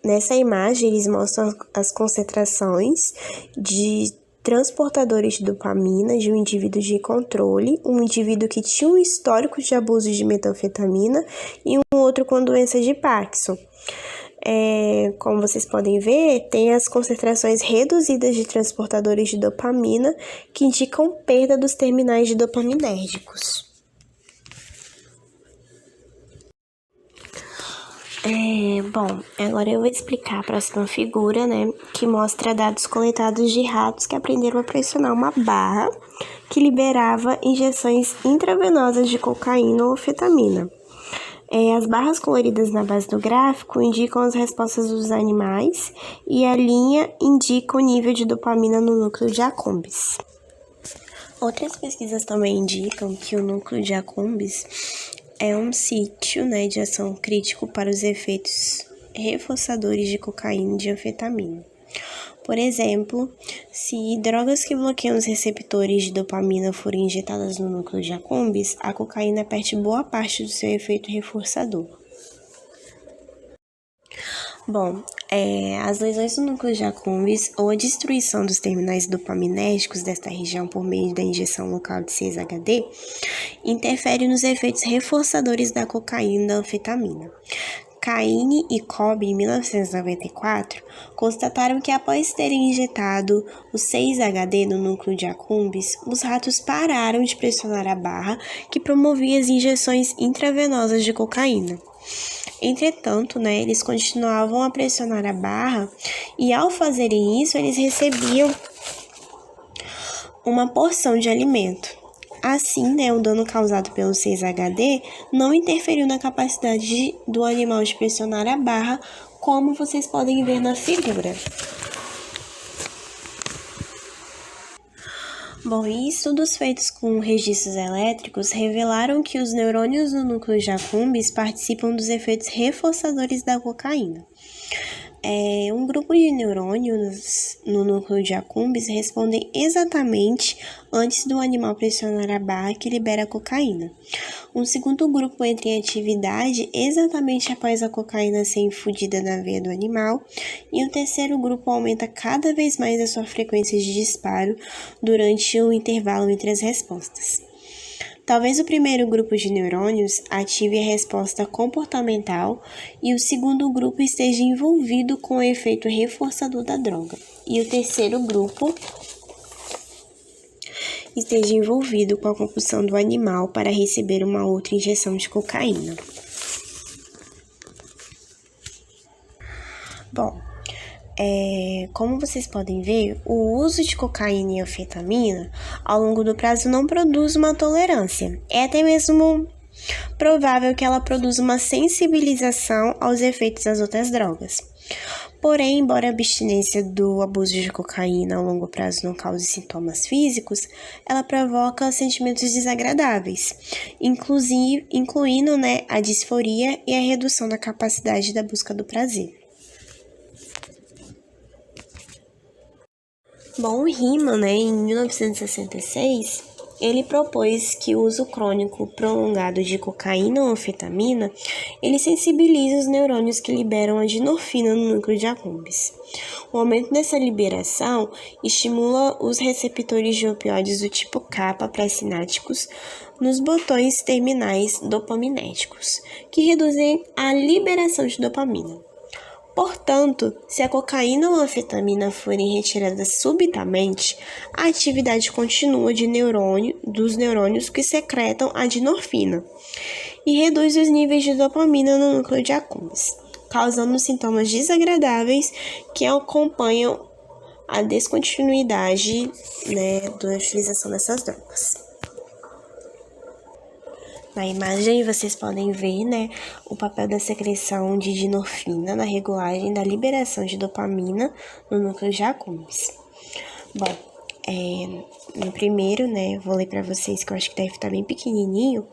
nessa imagem eles mostram as concentrações de transportadores de dopamina de um indivíduo de controle, um indivíduo que tinha um histórico de abuso de metanfetamina e um outro com doença de Parkinson. Como vocês podem ver, tem as concentrações reduzidas de transportadores de dopamina que indicam perda dos terminais de dopaminérgicos. Bom, agora eu vou explicar a próxima figura, né, que mostra dados coletados de ratos que aprenderam a pressionar uma barra que liberava injeções intravenosas de cocaína ou anfetamina. As barras coloridas na base do gráfico indicam as respostas dos animais e a linha indica o nível de dopamina no núcleo de accumbens. Outras pesquisas também indicam que o núcleo de accumbens é um sítio, né, de ação crítico para os efeitos reforçadores de cocaína e de anfetamina. Por exemplo, se drogas que bloqueiam os receptores de dopamina forem injetadas no núcleo de accumbens, a cocaína perde boa parte do seu efeito reforçador. Bom, as lesões do núcleo de accumbens ou a destruição dos terminais dopaminérgicos desta região por meio da injeção local de 6-HD interfere nos efeitos reforçadores da cocaína e da anfetamina. Caine e Cobb, em 1994, constataram que após terem injetado o 6-HD no núcleo de accumbens, os ratos pararam de pressionar a barra que promovia as injeções intravenosas de cocaína. Entretanto, né, eles continuavam a pressionar a barra e, ao fazerem isso, eles recebiam uma porção de alimento. Assim, né, o dano causado pelo 6-HD não interferiu na capacidade do animal de pressionar a barra, como vocês podem ver na figura. Bom, e estudos feitos com registros elétricos revelaram que os neurônios no núcleo de accumbens participam dos efeitos reforçadores da cocaína. Um grupo de neurônios no núcleo de accumbens respondem exatamente antes do animal pressionar a barra que libera a cocaína. Um segundo grupo entra em atividade exatamente após a cocaína ser infundida na veia do animal, e o terceiro grupo aumenta cada vez mais a sua frequência de disparo durante o intervalo entre as respostas. Talvez o primeiro grupo de neurônios ative a resposta comportamental e o segundo grupo esteja envolvido com o efeito reforçador da droga, e o terceiro grupo esteja envolvido com a compulsão do animal para receber uma outra injeção de cocaína. Bom, como vocês podem ver, o uso de cocaína e anfetamina ao longo do prazo não produz uma tolerância. É até mesmo provável que ela produza uma sensibilização aos efeitos das outras drogas. Porém, embora a abstinência do abuso de cocaína a longo prazo não cause sintomas físicos, ela provoca sentimentos desagradáveis, incluindo a disforia e a redução da capacidade da busca do prazer. Bom, o Riemann, em 1966, ele propôs que o uso crônico prolongado de cocaína ou anfetamina, ele sensibiliza os neurônios que liberam a endorfina no núcleo de accumbens. O aumento dessa liberação estimula os receptores de opioides do tipo K pré-sinápticos nos botões terminais dopaminérgicos, que reduzem a liberação de dopamina. Portanto, se a cocaína ou a anfetamina forem retiradas subitamente, a atividade continua dos neurônios que secretam a dinorfina e reduz os níveis de dopamina no núcleo de accumbens, causando sintomas desagradáveis que acompanham a descontinuidade da utilização dessas drogas. Na imagem vocês podem ver o papel da secreção de dinorfina na regulagem da liberação de dopamina no núcleo de accumbens. Bom, no primeiro, vou ler para vocês que eu acho que deve estar bem pequenininho.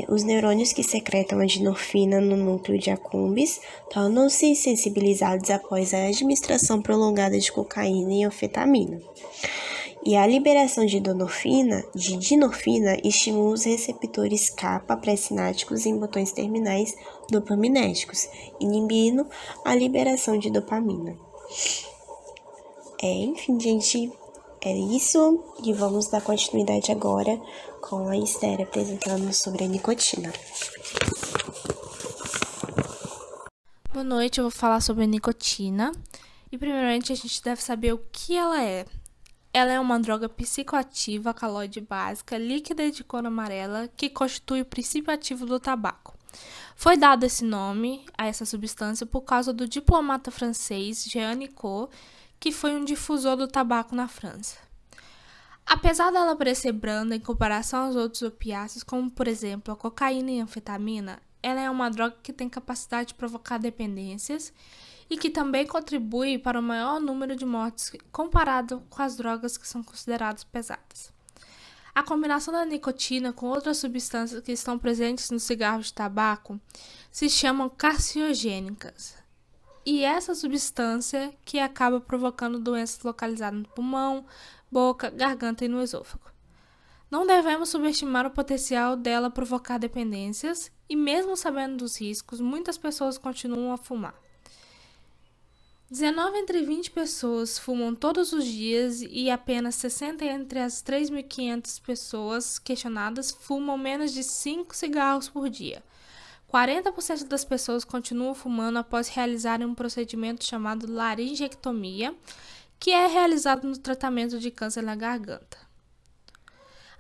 Os neurônios que secretam a dinorfina no núcleo de accumbens tornam-se sensibilizados após a administração prolongada de cocaína e anfetamina. E a liberação de dinorfina estimula os receptores K pré-sinápticos em botões terminais dopaminérgicos, inibindo a liberação de dopamina. Enfim, gente, é isso. E vamos dar continuidade agora com a Esther apresentando sobre a nicotina. Boa noite, eu vou falar sobre a nicotina. E primeiramente a gente deve saber o que ela é. Ela é uma droga psicoativa alcaloide básica, líquida e de cor amarela, que constitui o princípio ativo do tabaco. Foi dado esse nome a essa substância por causa do diplomata francês Jean Nicot, que foi um difusor do tabaco na França. Apesar dela parecer branda em comparação aos outros opiáceos, como por exemplo a cocaína e a anfetamina, ela é uma droga que tem capacidade de provocar dependências e que também contribui para o maior número de mortes comparado com as drogas que são consideradas pesadas. A combinação da nicotina com outras substâncias que estão presentes no cigarro de tabaco se chamam carcinogênicas, e essa substância que acaba provocando doenças localizadas no pulmão, boca, garganta e no esôfago. Não devemos subestimar o potencial dela provocar dependências, e mesmo sabendo dos riscos, muitas pessoas continuam a fumar. 19 entre 20 pessoas fumam todos os dias e apenas 60 entre as 3.500 pessoas questionadas fumam menos de 5 cigarros por dia. 40% das pessoas continuam fumando após realizarem um procedimento chamado laringectomia, que é realizado no tratamento de câncer na garganta.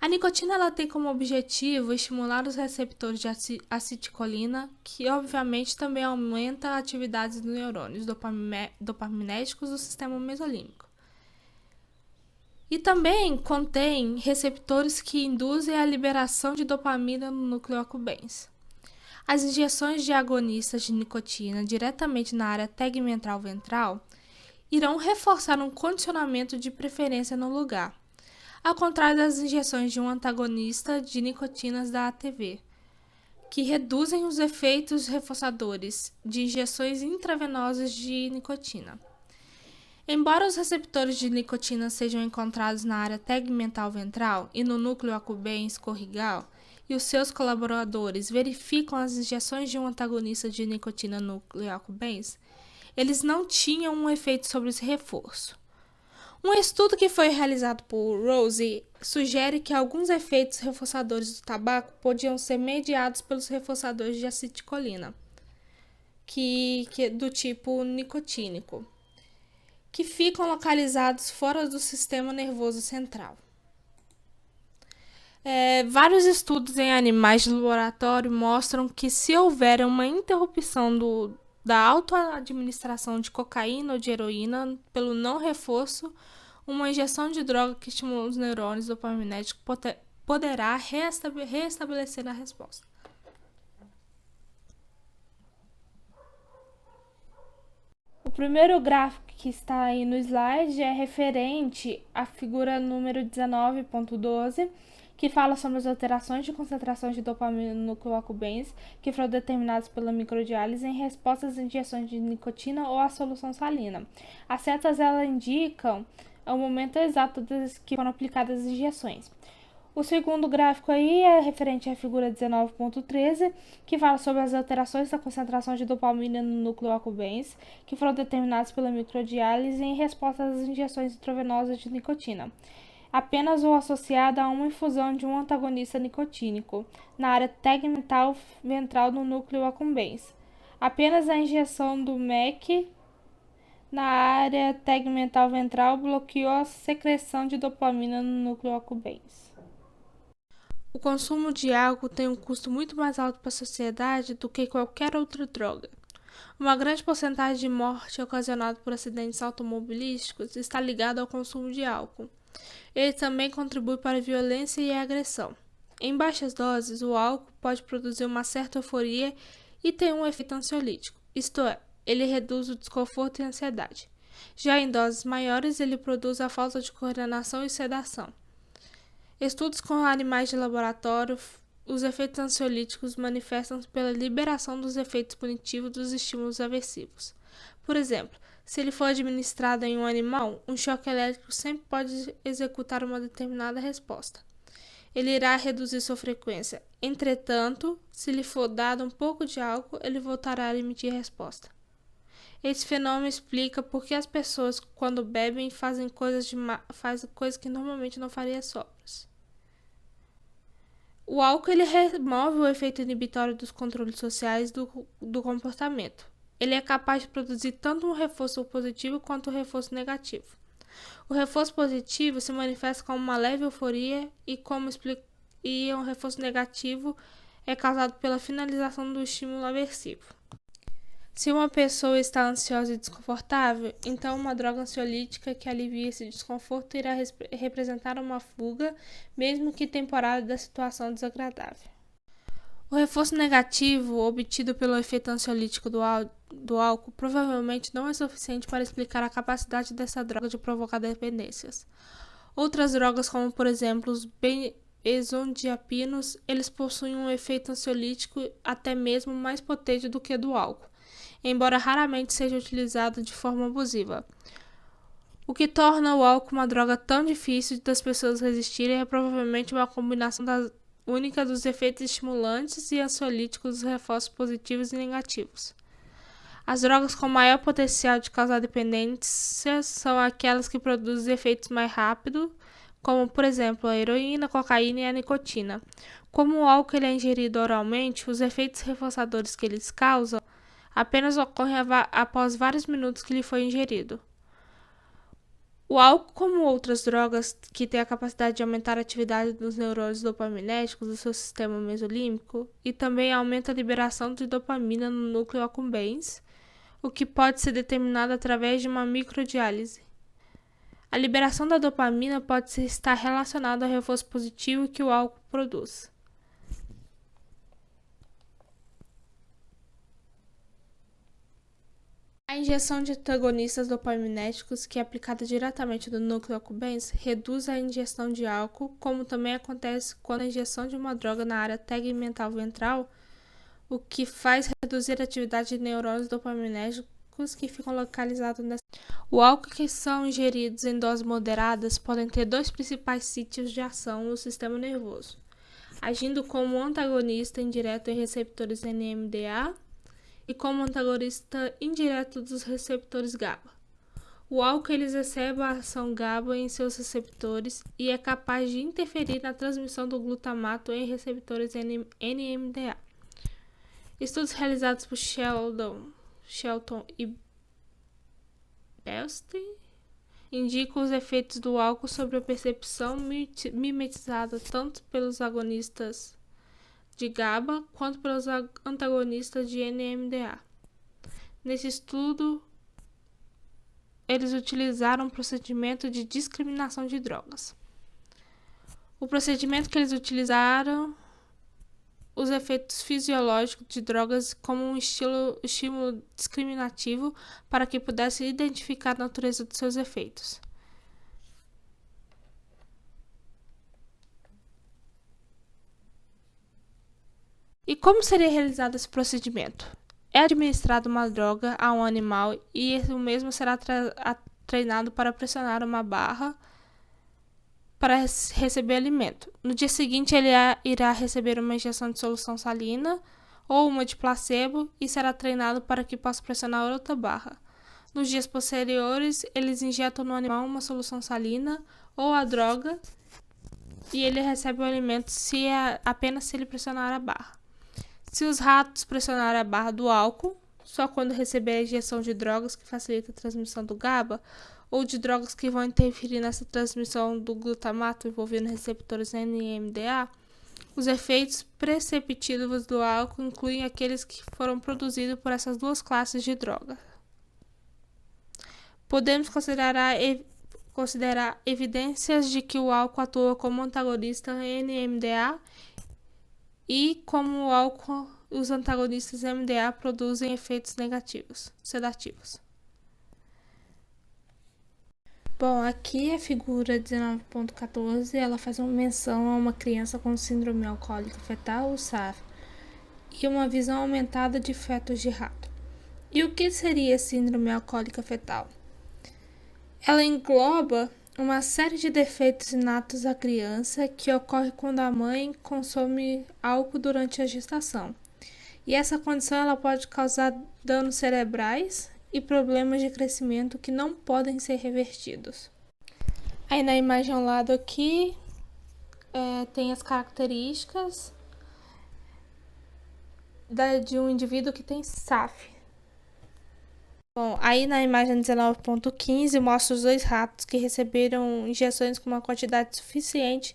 A nicotina ela tem como objetivo estimular os receptores de acetilcolina, que obviamente também aumenta a atividade dos neurônios dopaminérgicos do sistema mesolímbico. E também contém receptores que induzem a liberação de dopamina no núcleo accumbens. As injeções de agonistas de nicotina diretamente na área tegmentral ventral irão reforçar um condicionamento de preferência no lugar, ao contrário das injeções de um antagonista de nicotinas da ATV, que reduzem os efeitos reforçadores de injeções intravenosas de nicotina. Embora os receptores de nicotina sejam encontrados na área tegmental ventral e no núcleo accumbens cortical, e os seus colaboradores verificam as injeções de um antagonista de nicotina no núcleo accumbens, eles não tinham um efeito sobre esse reforço. Um estudo que foi realizado por Rose sugere que alguns efeitos reforçadores do tabaco podiam ser mediados pelos reforçadores de acetilcolina, do tipo nicotínico, que ficam localizados fora do sistema nervoso central. Vários estudos em animais de laboratório mostram que se houver uma interrupção da autoadministração de cocaína ou de heroína pelo não reforço, uma injeção de droga que estimula os neurônios dopaminérgicos poderá reestabelecer a resposta. O primeiro gráfico que está aí no slide é referente à figura número 19.12, que fala sobre as alterações de concentração de dopamina no núcleo accumbens que foram determinadas pela microdiálise em resposta às injeções de nicotina ou à solução salina. As setas elas indicam o momento exato que foram aplicadas as injeções. O segundo gráfico aí é referente à figura 19.13, que fala sobre as alterações da concentração de dopamina no núcleo accumbens que foram determinadas pela microdiálise em resposta às injeções intravenosas de nicotina, apenas ou associada a uma infusão de um antagonista nicotínico na área tegmental ventral do núcleo accumbens. Apenas a injeção do MEC na área tegmental ventral bloqueou a secreção de dopamina no núcleo accumbens. O consumo de álcool tem um custo muito mais alto para a sociedade do que qualquer outra droga. Uma grande porcentagem de morte ocasionada por acidentes automobilísticos está ligada ao consumo de álcool. Ele também contribui para a violência e a agressão. Em baixas doses, o álcool pode produzir uma certa euforia e tem um efeito ansiolítico, isto é, ele reduz o desconforto e a ansiedade. Já em doses maiores, ele produz a falta de coordenação e sedação. Estudos com animais de laboratório, os efeitos ansiolíticos manifestam-se pela liberação dos efeitos punitivos dos estímulos aversivos. Por exemplo, se ele for administrado em um animal, um choque elétrico sempre pode executar uma determinada resposta. Ele irá reduzir sua frequência. Entretanto, se lhe for dado um pouco de álcool, ele voltará a emitir resposta. Esse fenômeno explica por que as pessoas, quando bebem, fazem coisas que normalmente não fariam sóbrias. O álcool ele remove o efeito inibitório dos controles sociais do comportamento. Ele é capaz de produzir tanto um reforço positivo quanto um reforço negativo. O reforço positivo se manifesta como uma leve euforia e um reforço negativo é causado pela finalização do estímulo aversivo. Se uma pessoa está ansiosa e desconfortável, então uma droga ansiolítica que alivia esse desconforto irá representar uma fuga, mesmo que temporária, da situação desagradável. O reforço negativo obtido pelo efeito ansiolítico do álcool provavelmente não é suficiente para explicar a capacidade dessa droga de provocar dependências. Outras drogas, como por exemplo os benzodiazepinas, eles possuem um efeito ansiolítico até mesmo mais potente do que o do álcool, embora raramente seja utilizado de forma abusiva. O que torna o álcool uma droga tão difícil das pessoas resistirem é provavelmente uma combinação única dos efeitos estimulantes e ansiolíticos dos reforços positivos e negativos. As drogas com maior potencial de causar dependência são aquelas que produzem efeitos mais rápido, como por exemplo a heroína, a cocaína e a nicotina. Como o álcool ele é ingerido oralmente, os efeitos reforçadores que eles causam apenas ocorrem após vários minutos que ele foi ingerido. O álcool, como outras drogas que têm a capacidade de aumentar a atividade dos neurônios dopaminérgicos do seu sistema mesolímbico e também aumenta a liberação de dopamina no núcleo accumbens, o que pode ser determinado através de uma microdiálise. A liberação da dopamina pode estar relacionada ao reforço positivo que o álcool produz. A injeção de antagonistas dopaminérgicos, que é aplicada diretamente no núcleo accumbens, reduz a ingestão de álcool, como também acontece quando a injeção de uma droga na área tegmental ventral o que faz reduzir a atividade de neurônios dopaminérgicos que ficam localizados nessa. O álcool que são ingeridos em doses moderadas podem ter dois principais sítios de ação no sistema nervoso, agindo como antagonista indireto em receptores NMDA e como antagonista indireto dos receptores GABA. O álcool exacerba a ação GABA em seus receptores e é capaz de interferir na transmissão do glutamato em receptores NMDA. Estudos realizados por Shelton e Belston indicam os efeitos do álcool sobre a percepção mimetizada tanto pelos agonistas de GABA quanto pelos antagonistas de NMDA. Nesse estudo, eles utilizaram um procedimento de discriminação de drogas. O procedimento que eles utilizaram os efeitos fisiológicos de drogas como um estímulo discriminativo para que pudesse identificar a natureza dos seus efeitos. E como seria realizado esse procedimento? É administrada uma droga a um animal e o mesmo será treinado para pressionar uma barra para receber alimento. No dia seguinte, ele irá receber uma injeção de solução salina ou uma de placebo e será treinado para que possa pressionar outra barra. Nos dias posteriores, eles injetam no animal uma solução salina ou a droga e ele recebe o alimento apenas se ele pressionar a barra. Se os ratos pressionarem a barra do álcool, só quando receber a injeção de drogas que facilita a transmissão do GABA, ou de drogas que vão interferir nessa transmissão do glutamato envolvendo receptores NMDA, os efeitos perceptíveis do álcool incluem aqueles que foram produzidos por essas duas classes de drogas. Podemos considerar evidências de que o álcool atua como antagonista NMDA e como o álcool, os antagonistas MDA produzem efeitos negativos, sedativos. Bom, aqui a figura 19.14, ela faz uma menção a uma criança com síndrome alcoólica fetal, o SAF, e uma visão aumentada de fetos de rato. E o que seria síndrome alcoólica fetal? Ela engloba uma série de defeitos inatos da criança que ocorre quando a mãe consome álcool durante a gestação. E essa condição ela pode causar danos cerebrais e problemas de crescimento que não podem ser revertidos. Aí na imagem ao lado aqui tem as características de um indivíduo que tem SAF. Bom, aí na imagem 19.15 mostra os dois ratos que receberam injeções com uma quantidade suficiente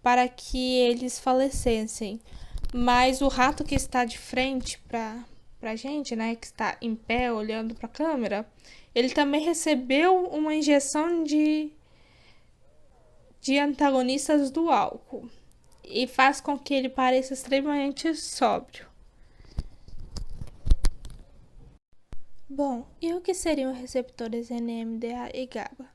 para que eles falecessem. Mas o rato que está de frente pra gente, né, que está em pé olhando para a câmera, ele também recebeu uma injeção de antagonistas do álcool e faz com que ele pareça extremamente sóbrio. Bom, e o que seriam receptores NMDA e GABA?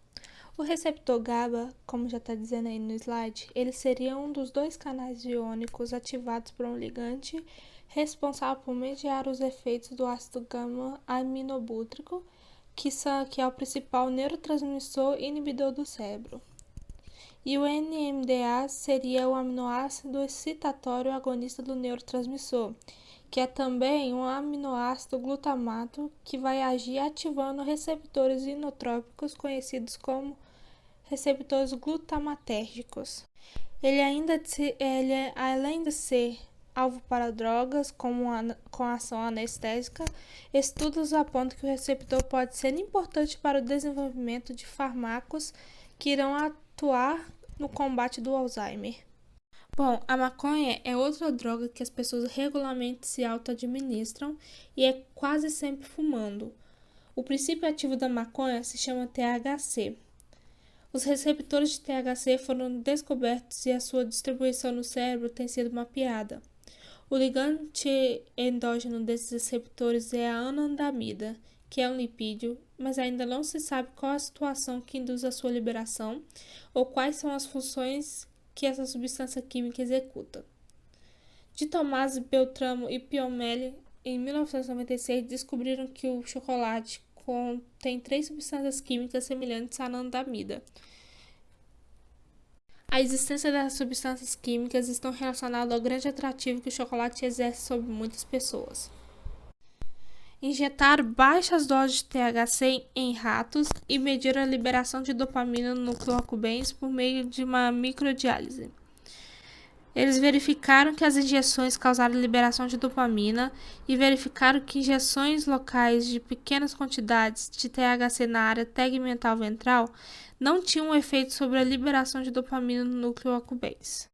O receptor GABA, como já está dizendo aí no slide, ele seria um dos dois canais iônicos ativados por um ligante responsável por mediar os efeitos do ácido gama-aminobútrico, que é o principal neurotransmissor inibidor do cérebro. E o NMDA seria o aminoácido excitatório agonista do neurotransmissor, que é também um aminoácido glutamato que vai agir ativando receptores inotrópicos conhecidos como receptores glutamatérgicos. Ele, além de ser alvo para drogas com ação anestésica, estudos apontam que o receptor pode ser importante para o desenvolvimento de fármacos que irão atuar no combate do Alzheimer. Bom, a maconha é outra droga que as pessoas regularmente se auto-administram e é quase sempre fumando. O princípio ativo da maconha se chama THC. Os receptores de THC foram descobertos e a sua distribuição no cérebro tem sido mapeada. O ligante endógeno desses receptores é a anandamida, que é um lipídio, mas ainda não se sabe qual a situação que induz a sua liberação ou quais são as funções que essa substância química executa. de Tomás Beltramo e Piomelli, em 1996, descobriram que o chocolate contém 3 substâncias químicas semelhantes à anandamida. A existência dessas substâncias químicas estão relacionadas ao grande atrativo que o chocolate exerce sobre muitas pessoas. Injetar baixas doses de THC em ratos e medir a liberação de dopamina no núcleo accumbens por meio de uma microdiálise. Eles verificaram que as injeções causaram liberação de dopamina e verificaram que injeções locais de pequenas quantidades de THC na área tegmental ventral não tinham efeito sobre a liberação de dopamina no núcleo accumbens.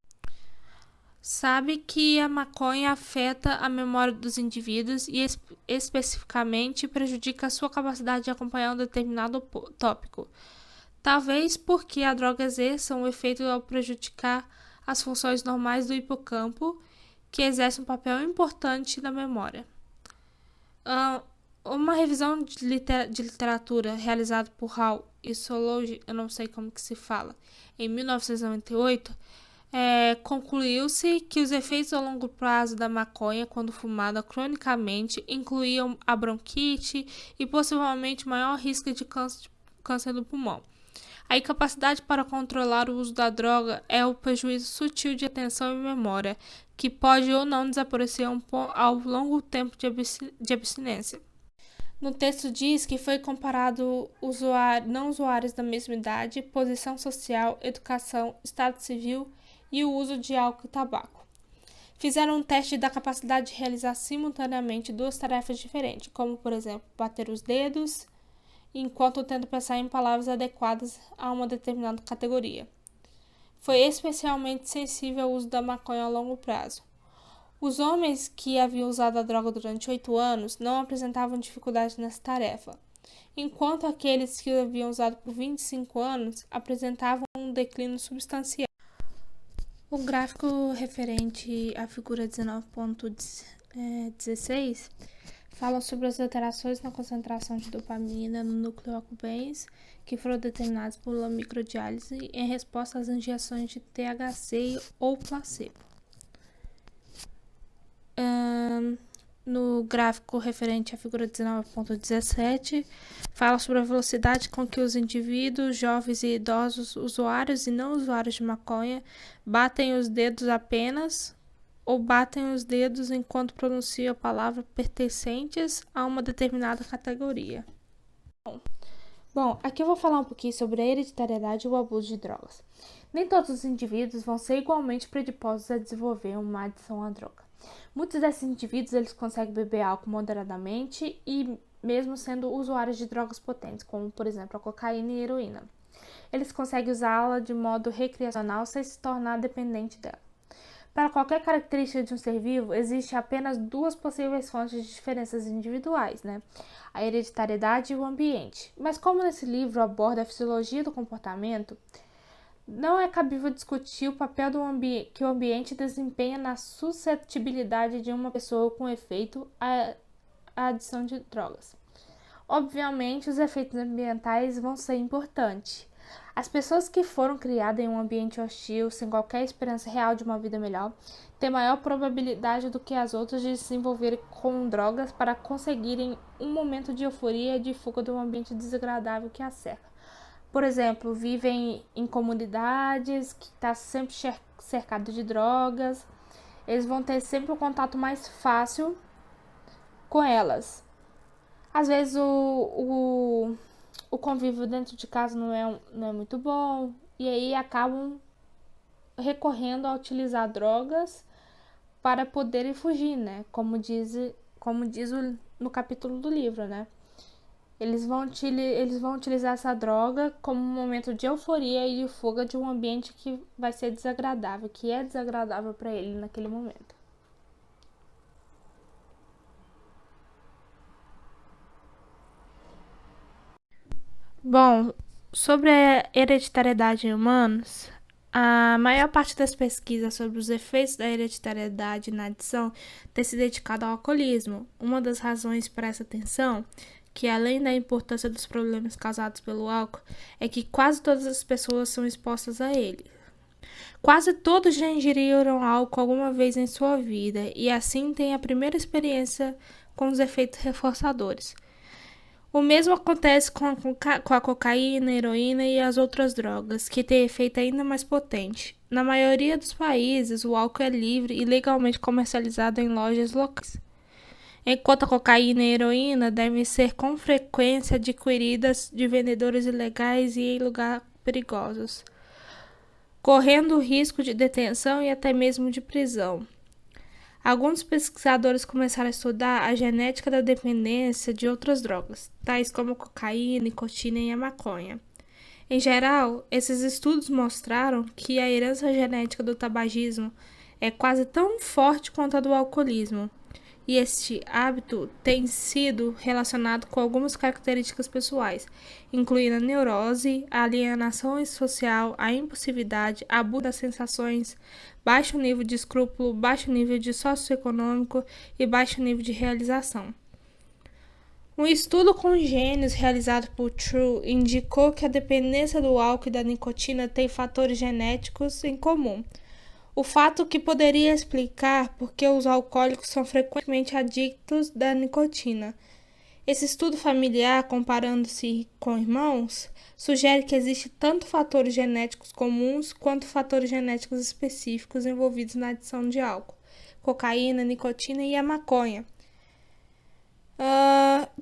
Sabe que a maconha afeta a memória dos indivíduos e especificamente prejudica a sua capacidade de acompanhar um determinado tópico. Talvez porque a droga exerça um efeito ao prejudicar as funções normais do hipocampo, que exerce um papel importante na memória. Uma revisão de literatura realizada por Hall e Soloway, eu não sei como que se fala, em 1998, concluiu-se que os efeitos a longo prazo da maconha, quando fumada cronicamente, incluíam a bronquite e possivelmente maior risco de câncer do pulmão. A incapacidade para controlar o uso da droga é o prejuízo sutil de atenção e memória, que pode ou não desaparecer ao longo tempo de abstinência. No texto diz que foi comparado não usuários da mesma idade, posição social, educação, estado civil e o uso de álcool e tabaco. Fizeram um teste da capacidade de realizar simultaneamente 2 tarefas diferentes, como, por exemplo, bater os dedos, enquanto tenta pensar em palavras adequadas a uma determinada categoria. Foi especialmente sensível ao uso da maconha a longo prazo. Os homens que haviam usado a droga durante 8 anos não apresentavam dificuldade nessa tarefa, enquanto aqueles que haviam usado por 25 anos apresentavam um declínio substancial. O gráfico referente à figura 19.16 fala sobre as alterações na concentração de dopamina no núcleo accumbens que foram determinadas pela microdiálise em resposta às injeções de THC ou placebo. No gráfico referente à figura 19.17, fala sobre a velocidade com que os indivíduos, jovens e idosos, usuários e não usuários de maconha, batem os dedos apenas ou batem os dedos enquanto pronunciam a palavra pertencentes a uma determinada categoria. Bom, aqui eu vou falar um pouquinho sobre a hereditariedade e o abuso de drogas. Nem todos os indivíduos vão ser igualmente predispostos a desenvolver uma adição à droga. Muitos desses indivíduos eles conseguem beber álcool moderadamente e mesmo sendo usuários de drogas potentes, como por exemplo a cocaína e a heroína. Eles conseguem usá-la de modo recreacional sem se tornar dependente dela. Para qualquer característica de um ser vivo, existe apenas 2 possíveis fontes de diferenças individuais, a hereditariedade e o ambiente. Mas como nesse livro aborda a fisiologia do comportamento, não é cabível discutir o papel que o ambiente desempenha na suscetibilidade de uma pessoa com efeito à adição de drogas. Obviamente, os efeitos ambientais vão ser importantes. As pessoas que foram criadas em um ambiente hostil, sem qualquer esperança real de uma vida melhor, têm maior probabilidade do que as outras de se envolverem com drogas para conseguirem um momento de euforia e de fuga de um ambiente desagradável que as cerca. Por exemplo, vivem em comunidades que estão sempre cercadas de drogas, eles vão ter sempre um contato mais fácil com elas. Às vezes o convívio dentro de casa não é muito bom, e aí acabam recorrendo a utilizar drogas para poderem fugir, como diz no capítulo do livro, Eles vão utilizar essa droga como um momento de euforia e de fuga de um ambiente que vai ser desagradável, que é desagradável para ele naquele momento. Bom, sobre a hereditariedade em humanos, a maior parte das pesquisas sobre os efeitos da hereditariedade na adição tem se dedicado ao alcoolismo. Uma das razões para essa atenção, que além da importância dos problemas causados pelo álcool, é que quase todas as pessoas são expostas a ele. Quase todos já ingeriram álcool alguma vez em sua vida e assim têm a primeira experiência com os efeitos reforçadores. O mesmo acontece com a cocaína, heroína e as outras drogas, que têm efeito ainda mais potente. Na maioria dos países, o álcool é livre e legalmente comercializado em lojas locais, enquanto a cocaína e a heroína devem ser com frequência adquiridas de vendedores ilegais e em lugares perigosos, correndo o risco de detenção e até mesmo de prisão. Alguns pesquisadores começaram a estudar a genética da dependência de outras drogas, tais como a cocaína, nicotina e a maconha. Em geral, esses estudos mostraram que a herança genética do tabagismo é quase tão forte quanto a do alcoolismo, e este hábito tem sido relacionado com algumas características pessoais, incluindo a neurose, a alienação social, a impulsividade, abuso das sensações, baixo nível de escrúpulo, baixo nível de socioeconômico e baixo nível de realização. Um estudo com gênios realizado por True indicou que a dependência do álcool e da nicotina tem fatores genéticos em comum. O fato que poderia explicar por que os alcoólicos são frequentemente adictos da nicotina. Esse estudo familiar, comparando-se com irmãos, sugere que existem tanto fatores genéticos comuns quanto fatores genéticos específicos envolvidos na adição de álcool, cocaína, nicotina e a maconha.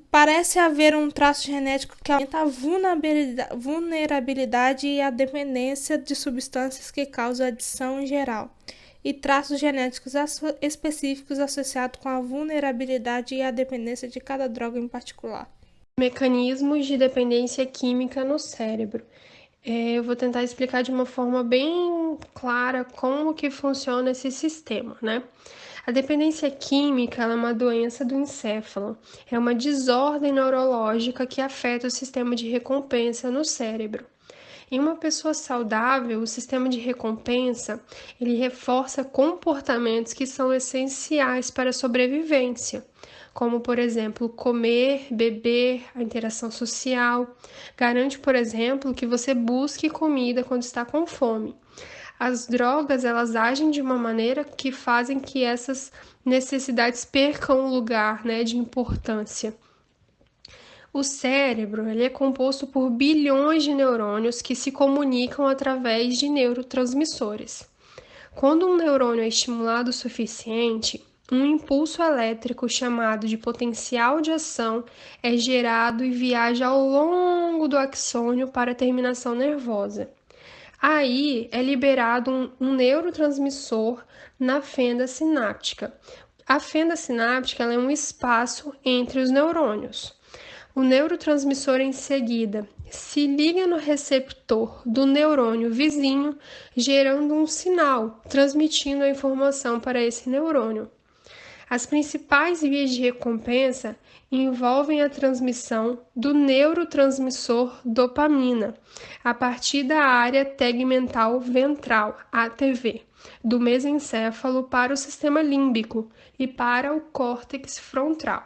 Parece haver um traço genético que aumenta a vulnerabilidade e a dependência de substâncias que causam adição em geral, e traços genéticos específicos associados com a vulnerabilidade e a dependência de cada droga em particular. Mecanismos de dependência química no cérebro. Eu vou tentar explicar de uma forma bem clara como que funciona esse sistema, né? A dependência química é uma doença do encéfalo, é uma desordem neurológica que afeta o sistema de recompensa no cérebro. Em uma pessoa saudável, o sistema de recompensa, ele reforça comportamentos que são essenciais para a sobrevivência, como, por exemplo, comer, beber, a interação social. Garante, por exemplo, que você busque comida quando está com fome. As drogas, elas agem de uma maneira que fazem que essas necessidades percam o lugar, né, de importância. O cérebro, ele é composto por bilhões de neurônios que se comunicam através de neurotransmissores. Quando um neurônio é estimulado o suficiente, um impulso elétrico chamado de potencial de ação é gerado e viaja ao longo do axônio para a terminação nervosa. Aí é liberado um neurotransmissor na fenda sináptica. A fenda sináptica ela é um espaço entre os neurônios. O neurotransmissor em seguida se liga no receptor do neurônio vizinho, gerando um sinal, transmitindo a informação para esse neurônio. As principais vias de recompensa envolvem a transmissão do neurotransmissor dopamina, a partir da área tegmental ventral, ATV, do mesencéfalo para o sistema límbico e para o córtex frontal.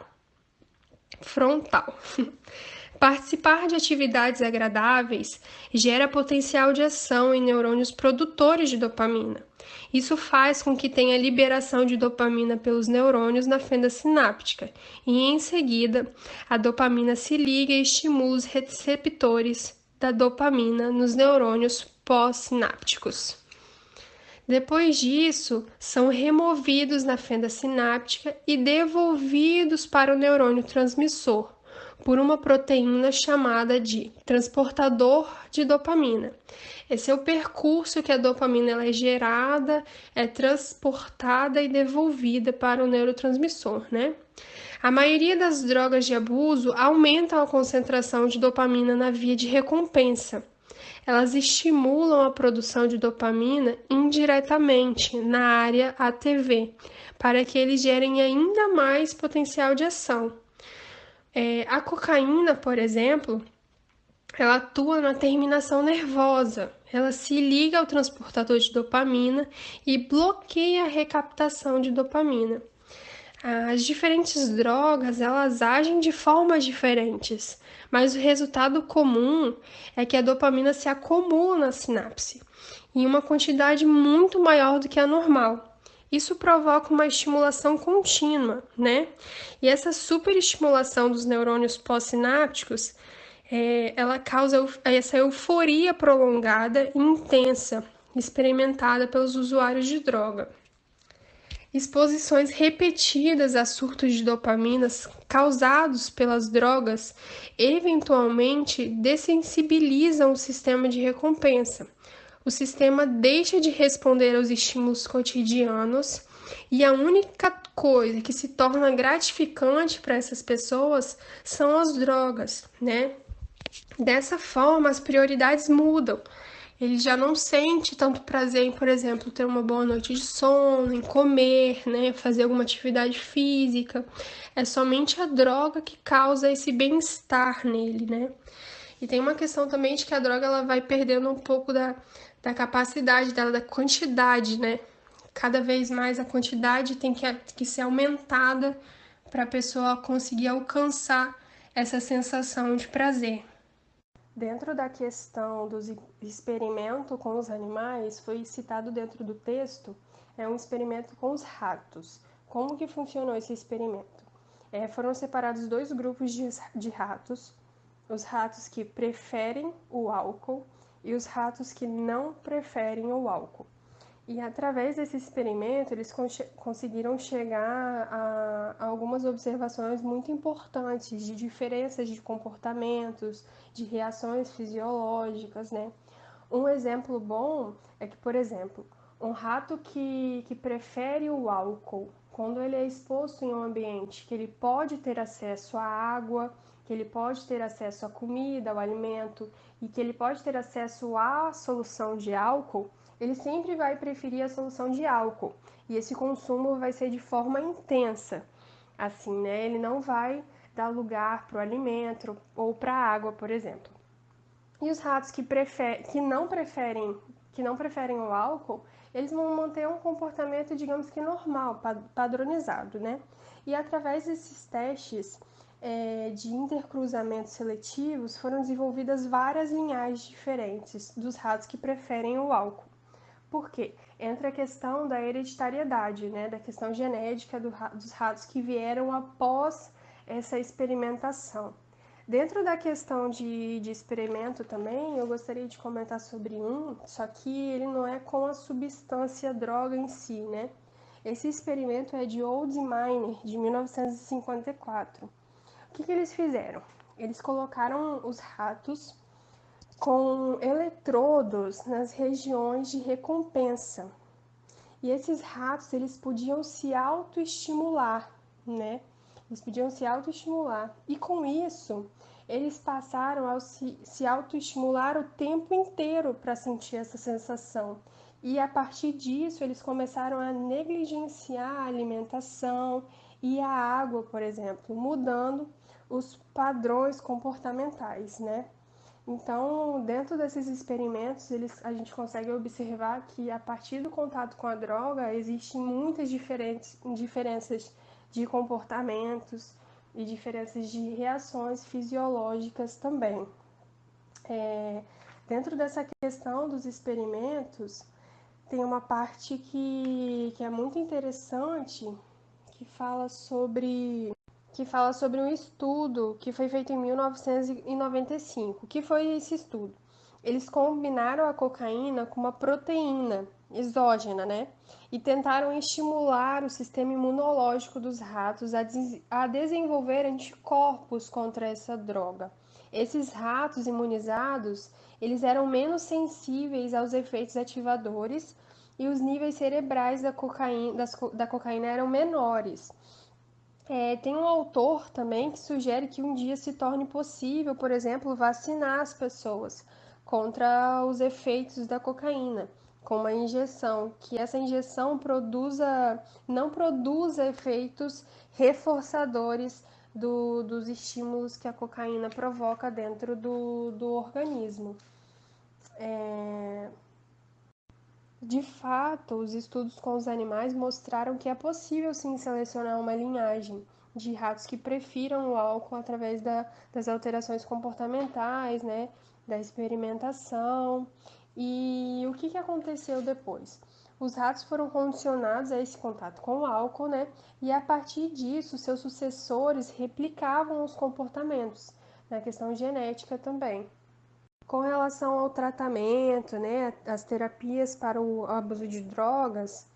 Participar de atividades agradáveis gera potencial de ação em neurônios produtores de dopamina. Isso faz com que tenha liberação de dopamina pelos neurônios na fenda sináptica e, em seguida, a dopamina se liga e estimula os receptores da dopamina nos neurônios pós-sinápticos. Depois disso, são removidos na fenda sináptica e devolvidos para o neurônio transmissor por uma proteína chamada de transportador de dopamina. Esse é o percurso que a dopamina ela é gerada, é transportada e devolvida para o neurotransmissor, né? A maioria das drogas de abuso aumentam a concentração de dopamina na via de recompensa. Elas estimulam a produção de dopamina indiretamente na área ATV, para que eles gerem ainda mais potencial de ação. A cocaína, por exemplo, ela atua na terminação nervosa. Ela se liga ao transportador de dopamina e bloqueia a recaptação de dopamina. As diferentes drogas, elas agem de formas diferentes, mas o resultado comum é que a dopamina se acumula na sinapse. em uma quantidade muito maior do que a normal. Isso provoca uma estimulação contínua, né? E essa superestimulação dos neurônios pós-sinápticos, ela causa essa euforia prolongada e intensa, experimentada pelos usuários de droga. Exposições repetidas a surtos de dopaminas causados pelas drogas eventualmente dessensibilizam o sistema de recompensa. O sistema deixa de responder aos estímulos cotidianos e a única coisa que se torna gratificante para essas pessoas são as drogas, né? Dessa forma, as prioridades mudam. Ele já não sente tanto prazer em, por exemplo, ter uma boa noite de sono, em comer, né, fazer alguma atividade física. É somente a droga que causa esse bem-estar nele, né? E tem uma questão também de que a droga ela vai perdendo um pouco da capacidade dela, da quantidade, né? Cada vez mais a quantidade tem que ser aumentada para a pessoa conseguir alcançar essa sensação de prazer. Dentro da questão do experimento com os animais, foi citado dentro do texto, um experimento com os ratos. Como que funcionou esse experimento? Foram separados 2 grupos de ratos, os ratos que preferem o álcool e os ratos que não preferem o álcool. E através desse experimento, eles conseguiram chegar a algumas observações muito importantes de diferenças de comportamentos, de reações fisiológicas, né? Um exemplo bom é que, por exemplo, um rato que prefere o álcool, quando ele é exposto em um ambiente que ele pode ter acesso à água, que ele pode ter acesso à comida, ao alimento, e que ele pode ter acesso à solução de álcool, ele sempre vai preferir a solução de álcool. E esse consumo vai ser de forma intensa. Assim, né? Ele não vai dar lugar para o alimento ou para a água, por exemplo. E os ratos que não preferem o álcool, eles vão manter um comportamento, digamos que normal, padronizado, né? E através desses testes de intercruzamentos seletivos, foram desenvolvidas várias linhagens diferentes dos ratos que preferem o álcool. Por quê? Entra a questão da hereditariedade, né? Da questão genética dos ratos que vieram após essa experimentação. Dentro da questão de experimento também, eu gostaria de comentar sobre só que ele não é com a substância droga em si, né? Esse experimento é de Olds e Miner, de 1954. O que eles fizeram? Eles colocaram os ratos com eletrodos nas regiões de recompensa. E esses ratos, eles podiam se autoestimular, né? Eles podiam se autoestimular. E com isso, eles passaram a se autoestimular o tempo inteiro para sentir essa sensação. E a partir disso, eles começaram a negligenciar a alimentação e a água, por exemplo, mudando os padrões comportamentais, né? Então, dentro desses experimentos, a gente consegue observar que a partir do contato com a droga, existem muitas diferenças de comportamentos e diferenças de reações fisiológicas também. Dentro dessa questão dos experimentos, tem uma parte que é muito interessante, que fala sobre um estudo que foi feito em 1995. O que foi esse estudo? Eles combinaram a cocaína com uma proteína exógena, né? E tentaram estimular o sistema imunológico dos ratos a desenvolver anticorpos contra essa droga. Esses ratos imunizados, eles eram menos sensíveis aos efeitos ativadores e os níveis cerebrais da cocaína eram menores. Tem um autor também que sugere que um dia se torne possível, por exemplo, vacinar as pessoas contra os efeitos da cocaína, com uma injeção, que essa injeção não produza efeitos reforçadores dos estímulos que a cocaína provoca dentro do organismo. De fato, os estudos com os animais mostraram que é possível sim selecionar uma linhagem de ratos que prefiram o álcool através das alterações comportamentais, né, da experimentação. E o que aconteceu depois? Os ratos foram condicionados a esse contato com o álcool, né? E a partir disso, seus sucessores replicavam os comportamentos, na questão genética também. Com relação ao tratamento, né, as terapias para o abuso de drogas,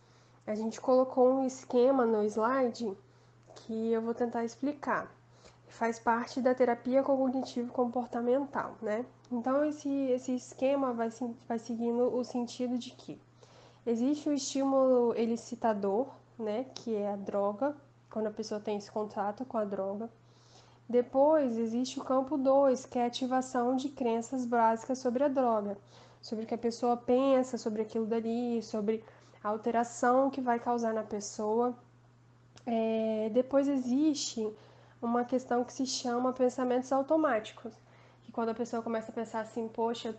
a gente colocou um esquema no slide que eu vou tentar explicar. Faz parte da terapia cognitivo-comportamental, né? Então, esse esquema vai seguindo o sentido de que existe o estímulo elicitador, né, que é a droga, quando a pessoa tem esse contato com a droga. Depois, existe o campo 2, que é a ativação de crenças básicas sobre a droga, sobre o que a pessoa pensa sobre aquilo dali, sobre a alteração que vai causar na pessoa. Depois existe uma questão que se chama pensamentos automáticos, que quando a pessoa começa a pensar assim, poxa,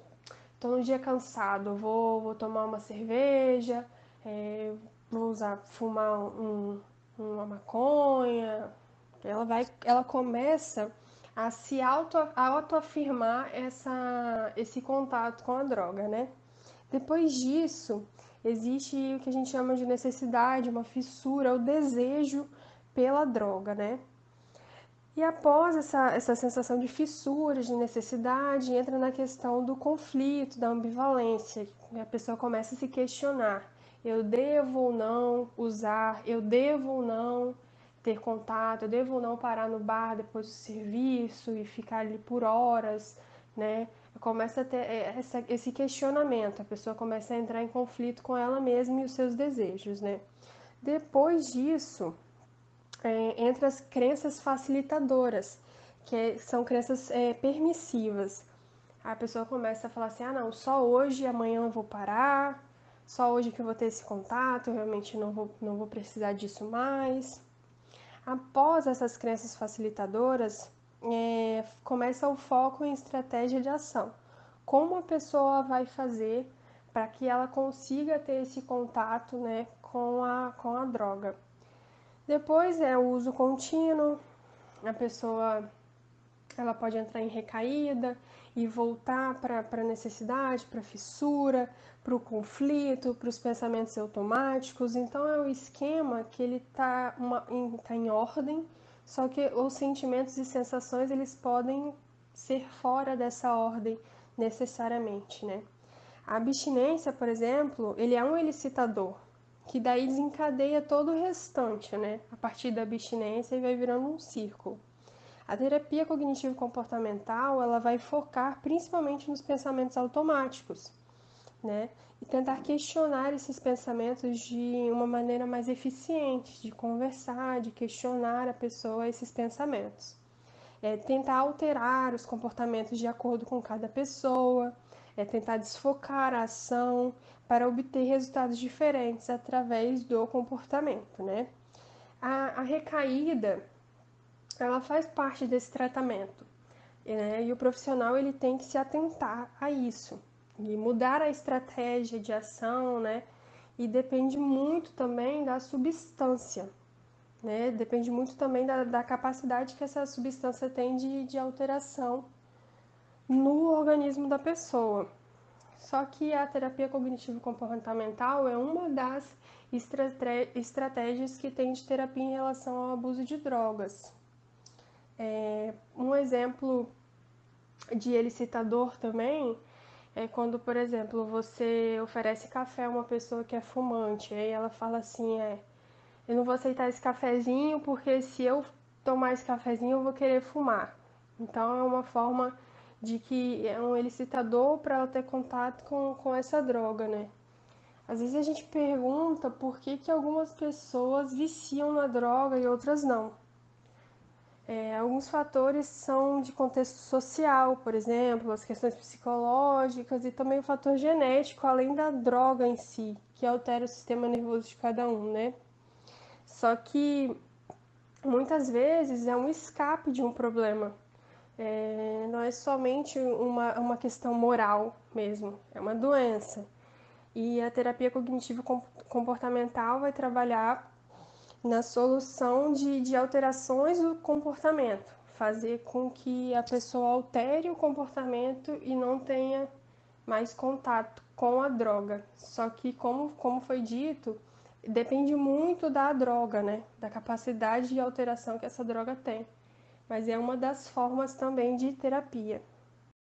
tô num dia cansado, vou tomar uma cerveja, vou fumar uma maconha, ela começa a se autoafirmar esse contato com a droga, né? Depois disso, existe o que a gente chama de necessidade, uma fissura, o desejo pela droga, né? E após essa sensação de fissura, de necessidade, entra na questão do conflito, da ambivalência. A pessoa começa a se questionar: eu devo ou não usar? Eu devo ou não ter contato? Eu devo ou não parar no bar depois do serviço e ficar ali por horas, né? Começa a ter esse questionamento, a pessoa começa a entrar em conflito com ela mesma e os seus desejos, né? Depois disso, entre as crenças facilitadoras, são crenças permissivas. A pessoa começa a falar assim, não, só hoje, amanhã eu vou parar, só hoje que eu vou ter esse contato, eu realmente não vou precisar disso mais. Após essas crenças facilitadoras, começa o foco em estratégia de ação. Como a pessoa vai fazer para que ela consiga ter esse contato, né, com a droga. Depois é o uso contínuo, a pessoa ela pode entrar em recaída e voltar para a necessidade, para a fissura, para o conflito, para os pensamentos automáticos. Então é um esquema que ele tá em ordem, só que os sentimentos e sensações eles podem ser fora dessa ordem necessariamente, né? A abstinência, por exemplo, ele é um elicitador, que daí desencadeia todo o restante, né? A partir da abstinência e vai virando um círculo. A terapia cognitivo-comportamental, ela vai focar principalmente nos pensamentos automáticos, né? E tentar questionar esses pensamentos de uma maneira mais eficiente, de conversar, de questionar a pessoa esses pensamentos. Tentar alterar os comportamentos de acordo com cada pessoa, tentar desfocar a ação para obter resultados diferentes através do comportamento, né? A recaída, ela faz parte desse tratamento, né? E o profissional ele tem que se atentar a isso e mudar a estratégia de ação, né? E depende muito também da substância, né? Depende muito também da capacidade que essa substância tem de alteração no organismo da pessoa. Só que a terapia cognitivo-comportamental é uma das estratégias que tem de terapia em relação ao abuso de drogas. Um exemplo de elicitador também é quando, por exemplo, você oferece café a uma pessoa que é fumante, aí ela fala assim, eu não vou aceitar esse cafezinho porque se eu tomar esse cafezinho eu vou querer fumar. Então é uma forma de que é um elicitador para ela ter contato com essa droga, né? Às vezes a gente pergunta por que algumas pessoas viciam na droga e outras não. Alguns fatores são de contexto social, por exemplo, as questões psicológicas e também o fator genético, além da droga em si, que altera o sistema nervoso de cada um, né? Só que muitas vezes é um escape de um problema. Não é somente uma questão moral mesmo, é uma doença. E a terapia cognitivo-comportamental vai trabalhar na solução de alterações do comportamento, fazer com que a pessoa altere o comportamento e não tenha mais contato com a droga. Só que, como foi dito, depende muito da droga, né? Da capacidade de alteração que essa droga tem. Mas é uma das formas também de terapia.